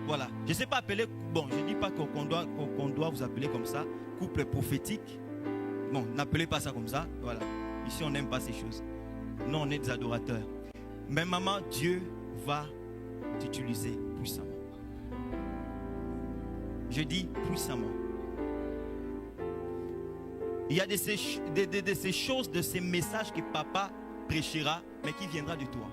Voilà, je ne sais pas appeler, bon, je ne dis pas qu'on doit vous appeler comme ça, couple prophétique. Bon, n'appelez pas ça comme ça, voilà. Ici, on n'aime pas ces choses. Non, on est des adorateurs. Mais maman, Dieu va t'utiliser puissamment. Je dis puissamment. Il y a de ces choses, de ces messages que papa prêchera, mais qui viendra de toi.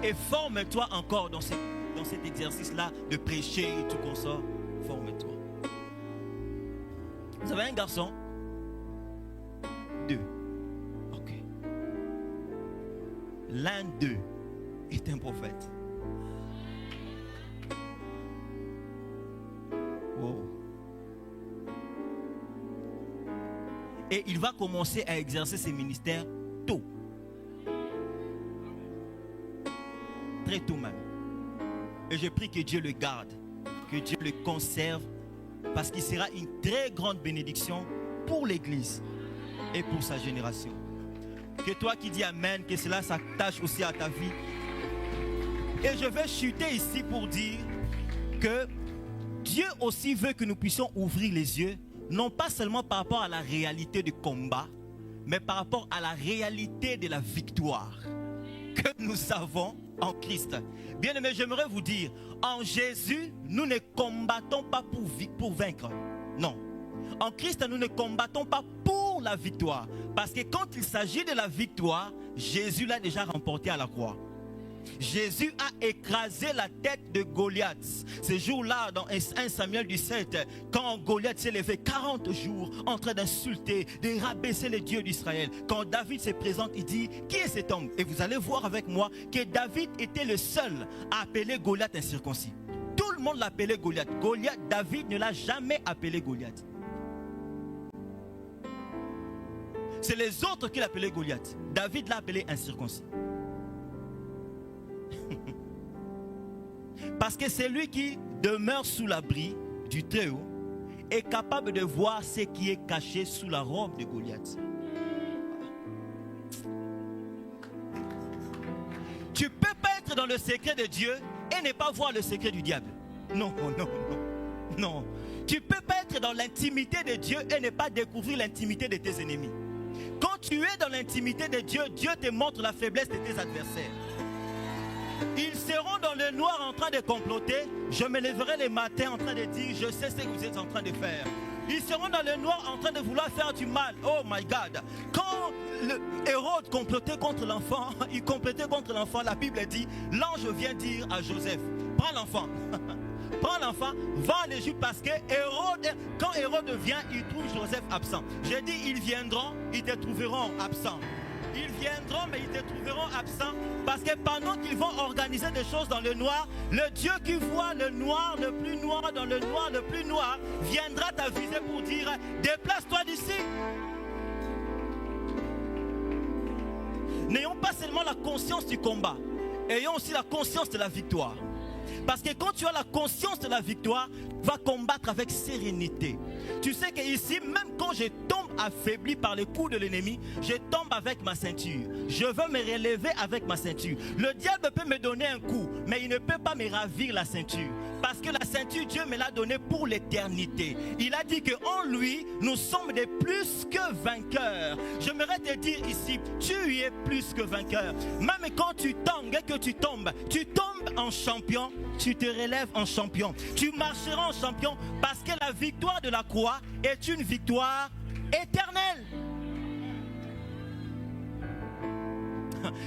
Et forme-toi encore dans cet exercice-là de prêcher et tout comme ça. Forme-toi. Vous avez un garçon? 2. Ok. L'un d'eux est un prophète. Wow. Et il va commencer à exercer ses ministères tôt. Très tôt même. Et je prie que Dieu le garde, que Dieu le conserve, parce qu'il sera une très grande bénédiction pour l'Église et pour sa génération. Que toi qui dis Amen, que cela s'attache aussi à ta vie. Et je vais chuter ici pour dire que Dieu aussi veut que nous puissions ouvrir les yeux, non pas seulement par rapport à la réalité du combat, mais par rapport à la réalité de la victoire que nous avons en Christ. Bien aimé, j'aimerais vous dire, en Jésus, nous ne combattons pas pour vaincre. Non. En Christ, nous ne combattons pas pour la victoire. Parce que quand il s'agit de la victoire, Jésus l'a déjà remporté à la croix. Jésus a écrasé la tête de Goliath. Ce jour-là, dans 1 Samuel 17, quand Goliath s'est levé 40 jours en train d'insulter, de rabaisser les dieux d'Israël, quand David se présente, il dit, qui est cet homme? Et vous allez voir avec moi que David était le seul à appeler Goliath incirconcis. Tout le monde l'appelait Goliath. David ne l'a jamais appelé Goliath. C'est les autres qui l'appelaient Goliath. David l'a appelé incirconcis. Parce que c'est lui qui demeure sous l'abri du Très-Haut est capable de voir ce qui est caché sous la robe de Goliath. Tu ne peux pas être dans le secret de Dieu et ne pas voir le secret du diable. Non, non, non, non. Tu ne peux pas être dans l'intimité de Dieu et ne pas découvrir l'intimité de tes ennemis. Quand tu es dans l'intimité de Dieu, Dieu te montre la faiblesse de tes adversaires. Ils seront dans le noir en train de comploter. Je me lèverai le matin en train de dire, je sais ce que vous êtes en train de faire. Ils seront dans le noir en train de vouloir faire du mal. Oh my God. Quand Hérode complotait contre l'enfant, il complotait contre l'enfant, la Bible dit, l'ange vient dire à Joseph, prends l'enfant. Prends l'enfant, va en Égypte parce que quand Hérode vient, il trouve Joseph absent. J'ai dit, ils viendront, ils te trouveront absent. Ils viendront, mais ils te trouveront absent. Parce que pendant qu'ils vont organiser des choses dans le noir, le Dieu qui voit le noir, le plus noir dans le noir, le plus noir, viendra t'aviser pour dire, déplace-toi d'ici. N'ayons pas seulement la conscience du combat, ayons aussi la conscience de la victoire. Parce que quand tu as la conscience de la victoire, tu vas combattre avec sérénité. Tu sais qu'ici, même quand je tombe affaibli par les coups de l'ennemi, je tombe avec ma ceinture. Je veux me relever avec ma ceinture. Le diable peut me donner un coup, mais il ne peut pas me ravir la ceinture. Parce que la ceinture, Dieu me l'a donnée pour l'éternité. Il a dit qu'en lui, nous sommes des plus que vainqueurs. J'aimerais te dire ici, tu es plus que vainqueur. Même quand tu tangues et que tu tombes en champion, tu te relèves en champion. Tu marcheras en champion parce que la victoire de la croix est une victoire éternelle.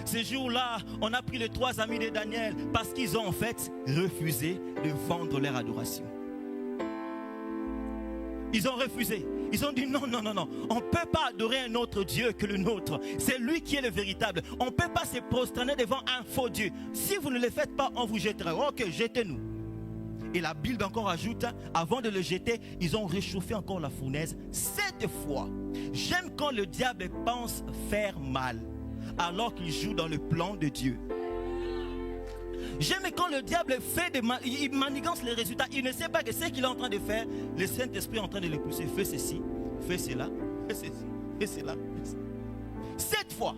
Ces jours-là, on a pris les 3 amis de Daniel parce qu'ils ont en fait refusé de vendre leur adoration. Ils ont refusé. Ils ont dit non, non, non, non. On ne peut pas adorer un autre Dieu que le nôtre. C'est lui qui est le véritable. On ne peut pas se prosterner devant un faux Dieu. Si vous ne le faites pas, on vous jettera. Ok, jetez-nous. Et la Bible encore ajoute, avant de le jeter, ils ont réchauffé encore la fournaise 7 fois. J'aime quand le diable pense faire mal, alors qu'il joue dans le plan de Dieu. J'aime quand le diable fait il manigance les résultats. Il ne sait pas que ce qu'il est en train de faire, le Saint-Esprit est en train de le pousser. Fais ceci, fais cela, fais ceci, fais cela. 7 fois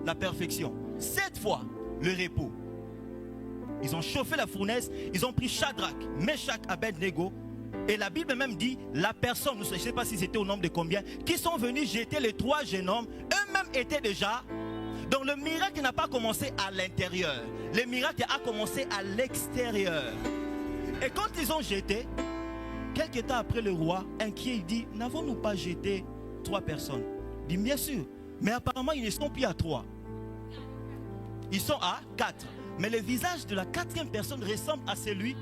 la perfection, 7 fois le repos. Ils ont chauffé la fournaise, ils ont pris Shadrach, Meshach, Abednego. Et la Bible même dit, la personne, je ne sais pas si c'était au nombre de combien, qui sont venus jeter les 3 jeunes hommes, eux-mêmes étaient déjà. Donc le miracle n'a pas commencé à l'intérieur. Le miracle a commencé à l'extérieur. Et quand ils ont jeté, quelques temps après le roi, inquiet, il dit, n'avons-nous pas jeté 3 personnes? Il dit, bien sûr. Mais apparemment, ils ne sont plus à 3. Ils sont à 4. Mais le visage de la 4e personne ressemble à celui.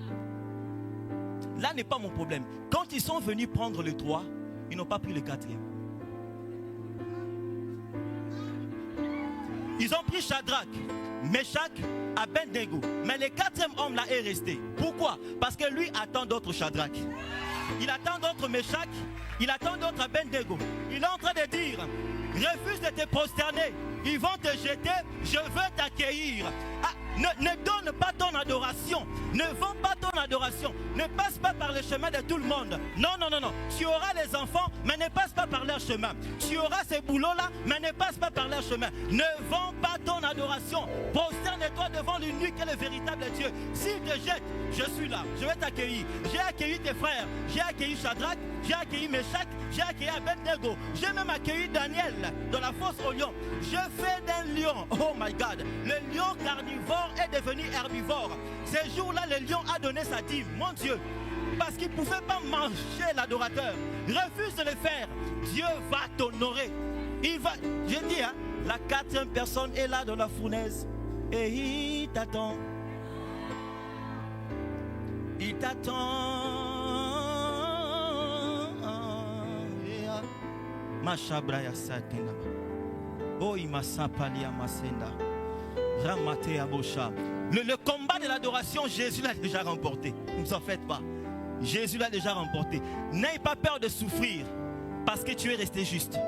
Là n'est pas mon problème. Quand ils sont venus prendre le 3, ils n'ont pas pris le 4e. Ils ont pris Shadrach, Meshach, Abednego. Mais le 4e homme là est resté. Pourquoi? Parce que lui attend d'autres Shadrach. Il attend d'autres Meshach, il attend d'autres Abednego. Il est en train de dire, refuse de te prosterner. Ils vont te jeter, je veux t'accueillir. Ah, ne donne pas ton adoration. Ne vends pas ton adoration. Ne passe pas par le chemin de tout le monde. Non, non, non, non. Tu auras les enfants, mais ne passe pas par leur chemin. Tu auras ces boulots-là, mais ne passe pas par leur chemin. Ne vends pas ton adoration. Prosterne-toi devant l'unique et le véritable Dieu. S'il te jette, je suis là. Je vais t'accueillir. J'ai accueilli tes frères. J'ai accueilli Shadrach. J'ai accueilli Meshach. J'ai accueilli Abednego. J'ai même accueilli Daniel dans la fosse au lion. Je fais d'un lion, oh my God, le lion carnivore est devenu herbivore. Ces jours-là, le lion a donné sa dîme, mon Dieu, parce qu'il ne pouvait pas manger l'adorateur. Refuse de le faire. Dieu va t'honorer. Il va, je dis, hein, la quatrième personne est là dans la fournaise et il t'attend. Il t'attend. Mashabraya Sakena. Oh, il m'a sampali à Masenda. Ramate Abosha. Le combat de l'adoration, Jésus l'a déjà remporté. Ne vous en faites pas. Jésus l'a déjà remporté. N'aie pas peur de souffrir parce que tu es resté juste.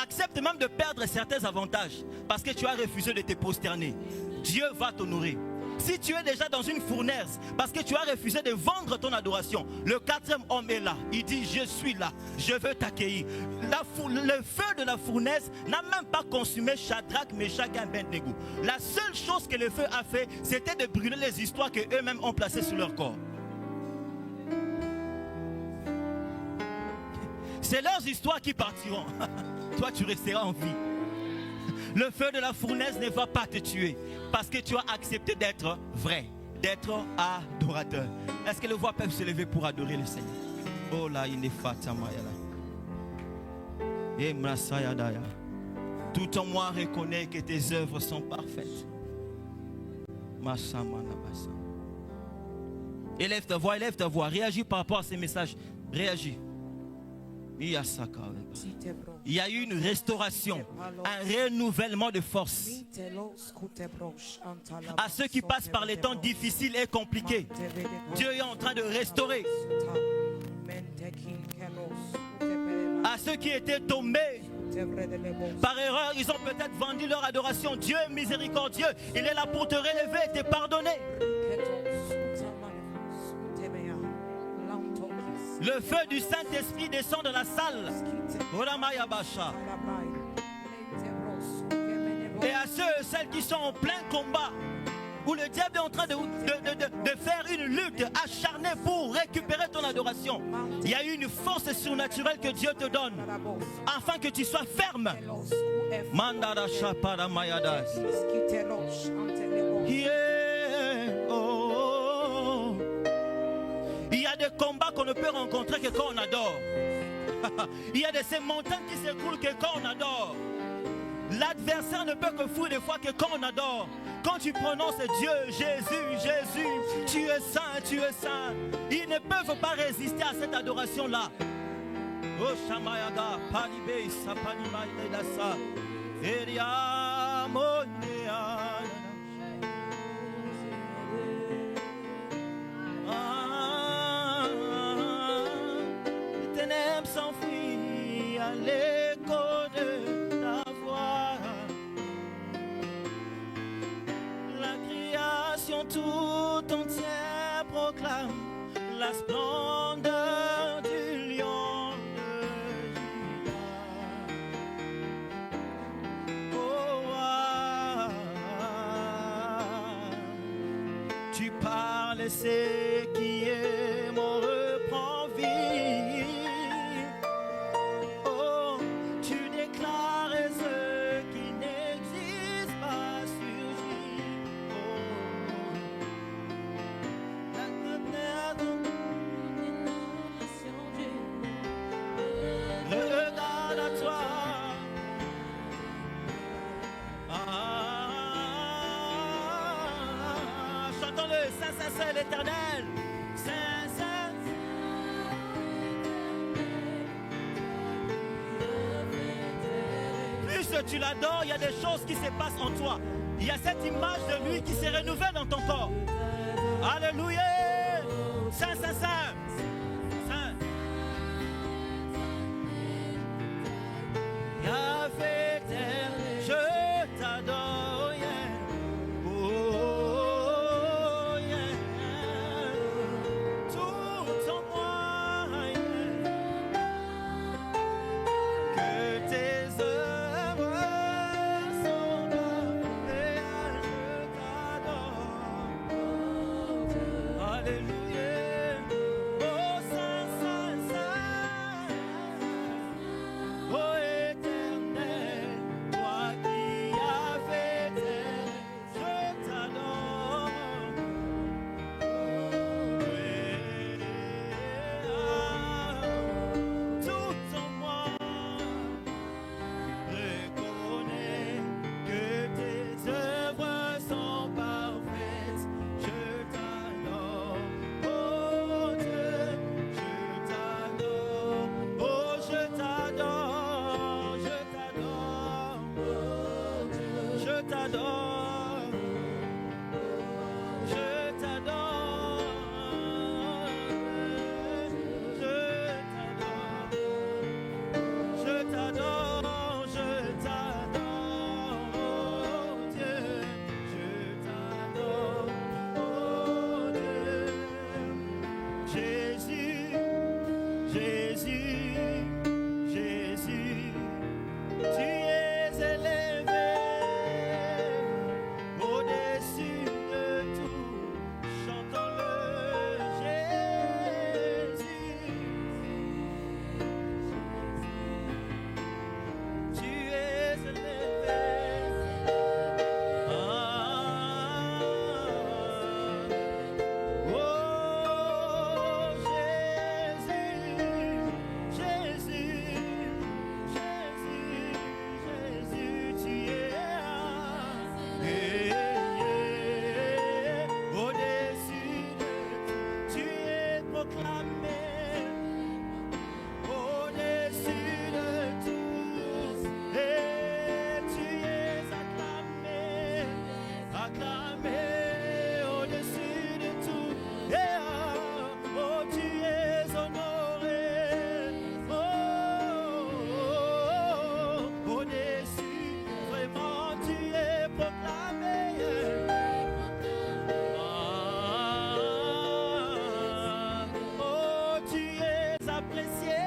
Accepte même de perdre certains avantages parce que tu as refusé de te prosterner. Dieu va t'honorer. Si tu es déjà dans une fournaise parce que tu as refusé de vendre ton adoration, le quatrième homme est là. Il dit, je suis là, je veux t'accueillir. Le feu de la fournaise n'a même pas consumé Shadrach, Meshach et Abednego. La seule chose que le feu a fait, c'était de brûler les histoires qu'eux-mêmes ont placées sur leur corps. C'est leurs histoires qui partiront. Toi, tu resteras en vie. Le feu de la fournaise ne va pas te tuer parce que tu as accepté d'être vrai, d'être adorateur. Est-ce que les voix peuvent se lever pour adorer le Seigneur? Oh là, il est fatamayala. Et mrasayadaya. Tout en moi reconnaît que tes œuvres sont parfaites. Masamanabasa. Élève ta voix, réagis par rapport à ces messages. Réagis. Il y a eu une restauration, un renouvellement de force. À ceux qui passent par les temps difficiles et compliqués, Dieu est en train de restaurer. À ceux qui étaient tombés par erreur, ils ont peut-être vendu leur adoration. Dieu est miséricordieux, il est là pour te relever et te pardonner. Le feu du Saint-Esprit descend dans la salle. Et à ceux et celles qui sont en plein combat, où le diable est en train de faire une lutte acharnée pour récupérer ton adoration, il y a une force surnaturelle que Dieu te donne afin que tu sois ferme. Il y a des combats qu'on ne peut rencontrer que quand on adore. Il y a de ces montagnes qui s'écroulent que quand on adore. L'adversaire ne peut que fuir des fois que quand on adore. Quand tu prononces Dieu, Jésus, Jésus, tu es saint, tu es saint. Ils ne peuvent pas résister à cette adoration-là. Oh Shamayaga, Palibé, Sapanima, Edasa, Eria, Monea. Les ténèbres s'enfuient à l'écho de ta voix. La création tout entière proclame la splendeur du lion de Juda. Oh, tu parles et c'est qui est mon reprend vie. Oh, tu déclares et ce qui n'existe pas surgit. Oh, regarde à toi. Chantons-le, Saint, Saint, Saint, l'Éternel. Saint, Saint. Plus tu l'adores, il y a des choses qui se passent en toi. Il y a cette image de lui qui se renouvelle dans ton corps. Alléluia. Saint, Saint, Saint. Yahvé éternel, je t'adore, yeah. Oh, yeah. Tout en moi, yeah. Que tes œuvres sont parfaites, je t'adore. Alléluia. Oh, Saint, Saint, Saint. Oh, éternel, toi qui as fait tel, je t'adore. Tout en moi reconnais que tes œuvres sont parfaites, je t'adore. Oh Dieu, je t'adore. Oh, je t'adore, je t'adore. Je t'adore. Je t'adore. Je t'adore, je t'adore, oh Dieu, je t'adore, oh Dieu. Jésus, Jésus, Jésus, tu es élevé au-dessus de tout, chantons-le, Jésus. Tu es élevé. Ah. Oh Jésus, Jésus, Jésus, Jésus, tu es au-dessus de tout. Tu es proclamé au-dessus de tous, et tu es acclamé, acclamé au-dessus de tout, et oh, tu es honoré, au-dessus, vraiment tu es proclamé. Oh, tu es apprécié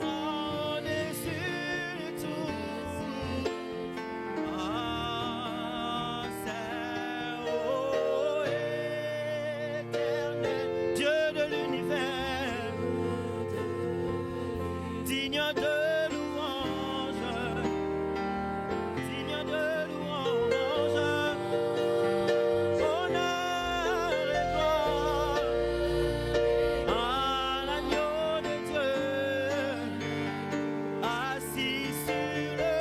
au-dessus de tout. Saint, oh éternel, Dieu de l'univers, digne de louange, digne de louange, honneur et gloire à l'agneau de Dieu, assis sur le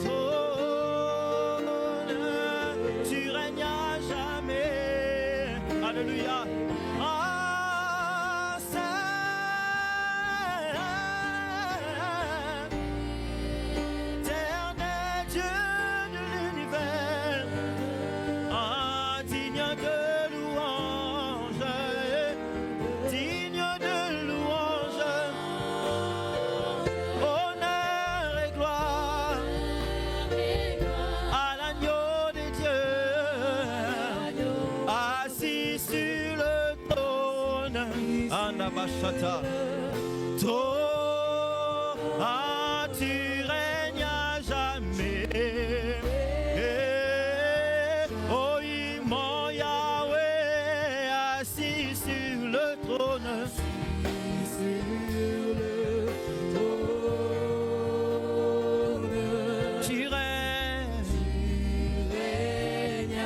trône, tu règnes à jamais. Alléluia. Ah, Saint, éternel Dieu de l'univers, digne de louange, digne de louange, honneur et gloire à l'agneau de Dieu, assis sur le trône. Anabashata. Tu règnes à jamais. Oh, immense Yahweh, assis sur le trône. Tu règnes à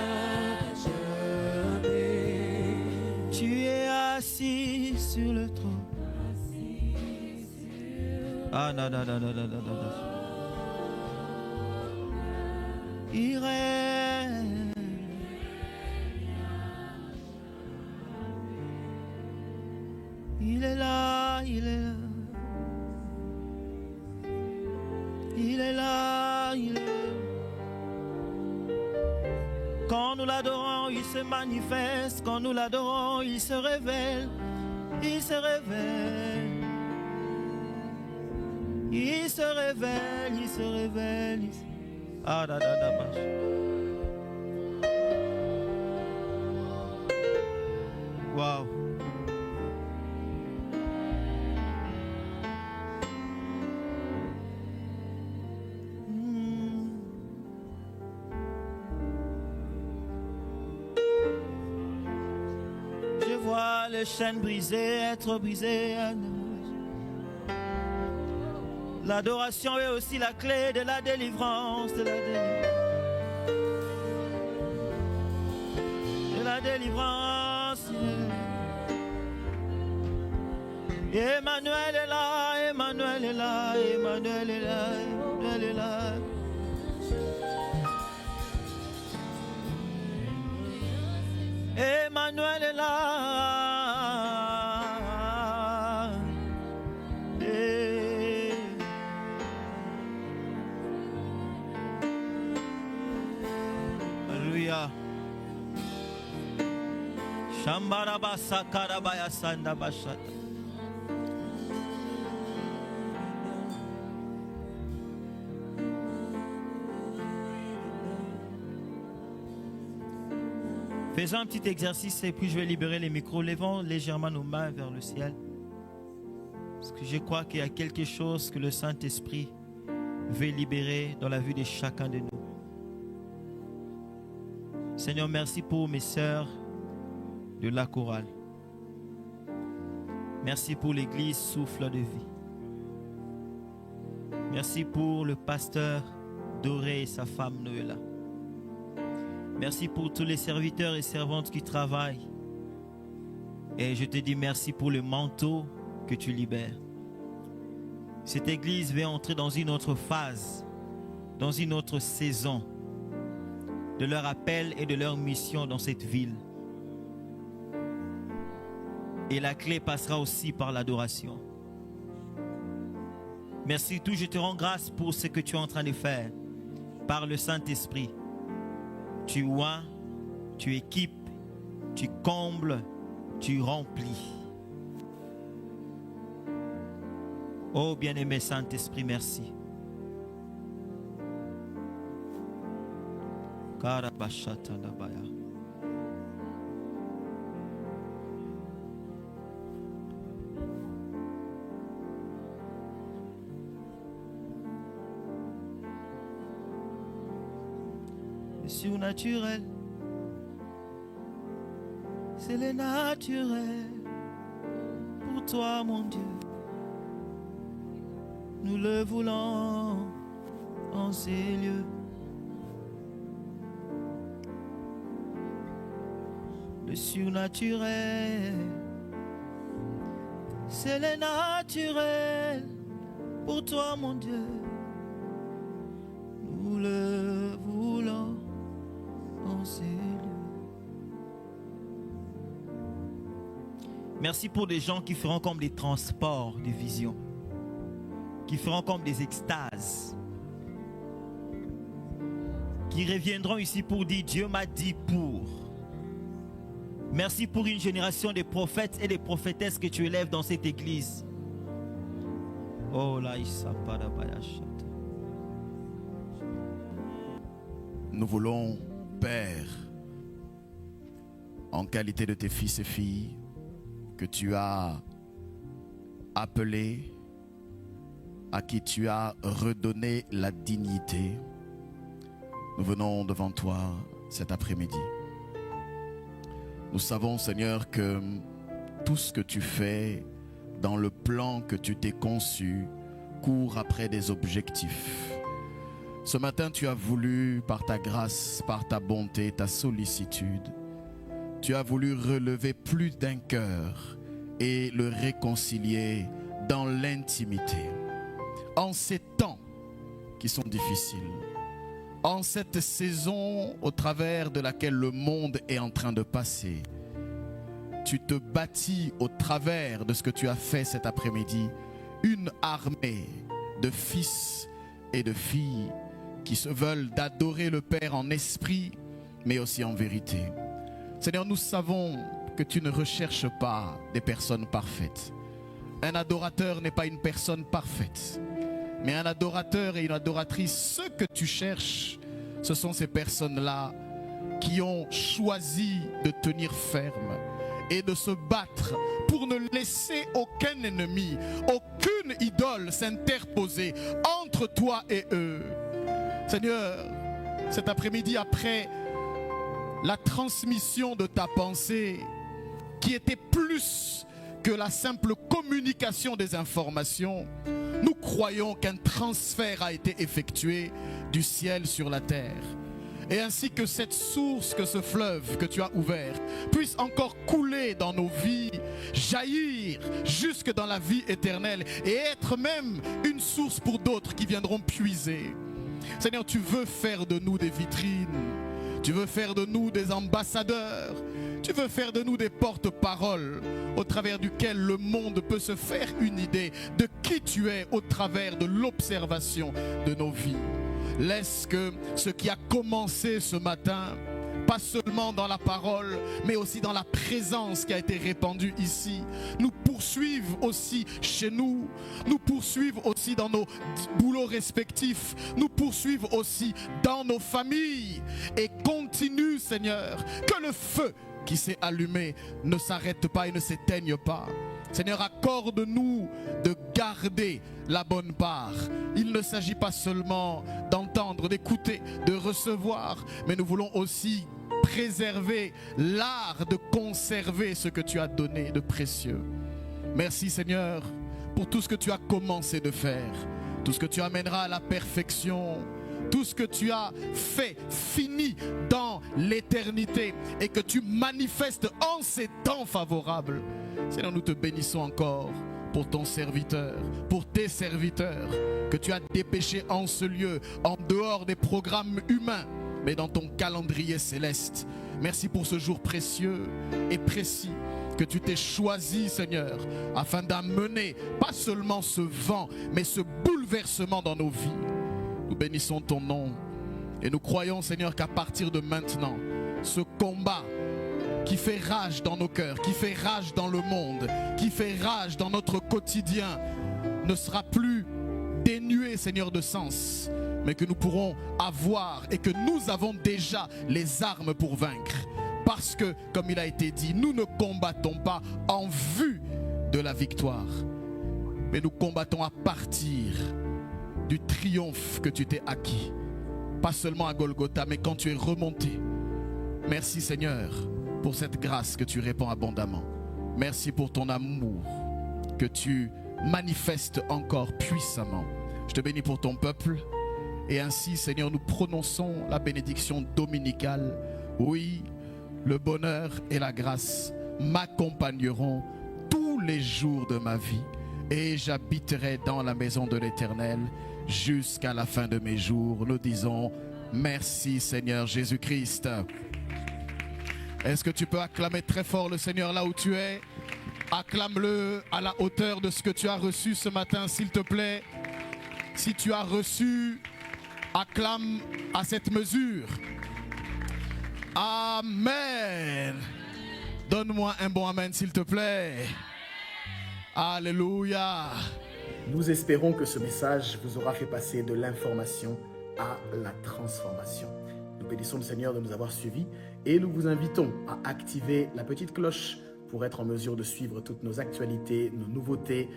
jamais. Tu es assis sur le trône. Ah, non, non, non, non, non, non, non. Il règne. Il est là, il est là. Il est là, il est là. Quand nous l'adorons, il se manifeste. Quand nous l'adorons, il se révèle. il se révèle. Il se révèle, il se révèle. Ah, da, da, da, bâche. Wow. Je vois les chaînes brisées, être brisées. L'adoration est aussi la clé de la délivrance, de la délivrance. Emmanuel est là, Emmanuel est là, Emmanuel est là, Emmanuel est là. Emmanuel est là. Alléluia. Shambaraba sakarabaya sanda bashata. Faisons un petit exercice et puis je vais libérer les micros. Levons légèrement nos mains vers le ciel. Parce que je crois qu'il y a quelque chose que le Saint-Esprit veut libérer dans la vie de chacun de nous. Seigneur, merci pour mes sœurs de la chorale. Merci pour l'église Souffle de vie. Merci pour le pasteur Doré et sa femme Noëlla. Merci pour tous les serviteurs et servantes qui travaillent. Et je te dis merci pour le manteau que tu libères. Cette église va entrer dans une autre phase, dans une autre saison de leur appel et de leur mission dans cette ville. Et la clé passera aussi par l'adoration. Merci tout, je te rends grâce pour ce que tu es en train de faire par le Saint-Esprit. Tu oins, tu équipes, tu combles, tu remplis. Oh bien-aimé Saint-Esprit, merci. Karabashata Nabaya. Le surnaturel, c'est le naturel pour toi, mon Dieu. Nous le voulons en ces lieux. Le surnaturel, c'est le naturel pour toi, mon Dieu. Nous le voulons en ces lieux. Merci pour des gens qui feront comme des transports de vision, qui feront comme des extases, qui reviendront ici pour dire Dieu m'a dit pour. Merci pour une génération de prophètes et de prophétesses que tu élèves dans cette église. Oh là, nous voulons, Père, en qualité de tes fils et filles, que tu as appelés, à qui tu as redonné la dignité, nous venons devant toi cet après-midi. Nous savons, Seigneur, que tout ce que tu fais dans le plan que tu t'es conçu court après des objectifs. Ce matin, tu as voulu, par ta grâce, par ta bonté, ta sollicitude, tu as voulu relever plus d'un cœur et le réconcilier dans l'intimité. En ces temps qui sont difficiles, en cette saison au travers de laquelle le monde est en train de passer, tu te bâtis au travers de ce que tu as fait cet après-midi, une armée de fils et de filles qui se veulent d'adorer le Père en esprit, mais aussi en vérité. Seigneur, nous savons que tu ne recherches pas des personnes parfaites. Un adorateur n'est pas une personne parfaite. Mais un adorateur et une adoratrice, ce que tu cherches, ce sont ces personnes-là qui ont choisi de tenir ferme et de se battre pour ne laisser aucun ennemi, aucune idole s'interposer entre toi et eux. Seigneur, cet après-midi, après la transmission de ta pensée, qui était plus que la simple communication des informations, nous croyons qu'un transfert a été effectué du ciel sur la terre. Et ainsi que cette source, que ce fleuve que tu as ouvert puisse encore couler dans nos vies, jaillir jusque dans la vie éternelle et être même une source pour d'autres qui viendront puiser. Seigneur, tu veux faire de nous des vitrines, tu veux faire de nous des ambassadeurs, tu veux faire de nous des porte-paroles au travers duquel le monde peut se faire une idée de qui tu es au travers de l'observation de nos vies. Laisse que ce qui a commencé ce matin, pas seulement dans la parole, mais aussi dans la présence qui a été répandue ici, nous poursuive aussi chez nous, nous poursuive aussi dans nos boulots respectifs, nous poursuive aussi dans nos familles et continue, Seigneur, que le feu qui s'est allumé ne s'arrête pas et ne s'éteigne pas. Seigneur, accorde-nous de garder la bonne part. Il ne s'agit pas seulement d'entendre, d'écouter, de recevoir, mais nous voulons aussi préserver l'art de conserver ce que tu as donné de précieux. Merci Seigneur pour tout ce que tu as commencé de faire, tout ce que tu amèneras à la perfection, tout ce que tu as fait, fini dans l'éternité et que tu manifestes en ces temps favorables. Seigneur, nous te bénissons encore pour ton serviteur, pour tes serviteurs que tu as dépêchés en ce lieu, en dehors des programmes humains, mais dans ton calendrier céleste. Merci pour ce jour précieux et précis que tu t'es choisi, Seigneur, afin d'amener pas seulement ce vent, mais ce bouleversement dans nos vies. Nous bénissons ton nom et nous croyons, Seigneur, qu'à partir de maintenant, ce combat qui fait rage dans nos cœurs, qui fait rage dans le monde, qui fait rage dans notre quotidien, ne sera plus dénué, Seigneur, de sens, mais que nous pourrons avoir et que nous avons déjà les armes pour vaincre. Parce que, comme il a été dit, nous ne combattons pas en vue de la victoire, mais nous combattons à partir du triomphe que tu t'es acquis. Pas seulement à Golgotha, mais quand tu es remonté. Merci Seigneur pour cette grâce que tu répands abondamment. Merci pour ton amour que tu manifestes encore puissamment. Je te bénis pour ton peuple. Et ainsi, Seigneur, nous prononçons la bénédiction dominicale. Oui, le bonheur et la grâce m'accompagneront tous les jours de ma vie. Et j'habiterai dans la maison de l'Éternel jusqu'à la fin de mes jours. Nous disons merci Seigneur Jésus-Christ. Est-ce que tu peux acclamer très fort le Seigneur là où tu es? Acclame-le à la hauteur de ce que tu as reçu ce matin, s'il te plaît. Si tu as reçu, acclame à cette mesure. Amen. Donne-moi un bon amen, s'il te plaît. Alléluia. Nous espérons que ce message vous aura fait passer de l'information à la transformation. Nous bénissons le Seigneur de nous avoir suivis et nous vous invitons à activer la petite cloche pour être en mesure de suivre toutes nos actualités, nos nouveautés,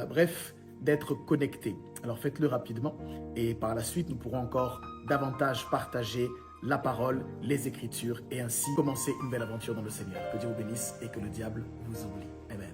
bref, d'être connectés. Alors faites-le rapidement et par la suite nous pourrons encore davantage partager la parole, les Écritures et ainsi commencer une belle aventure dans le Seigneur. Que Dieu vous bénisse et que le diable vous oublie. Amen.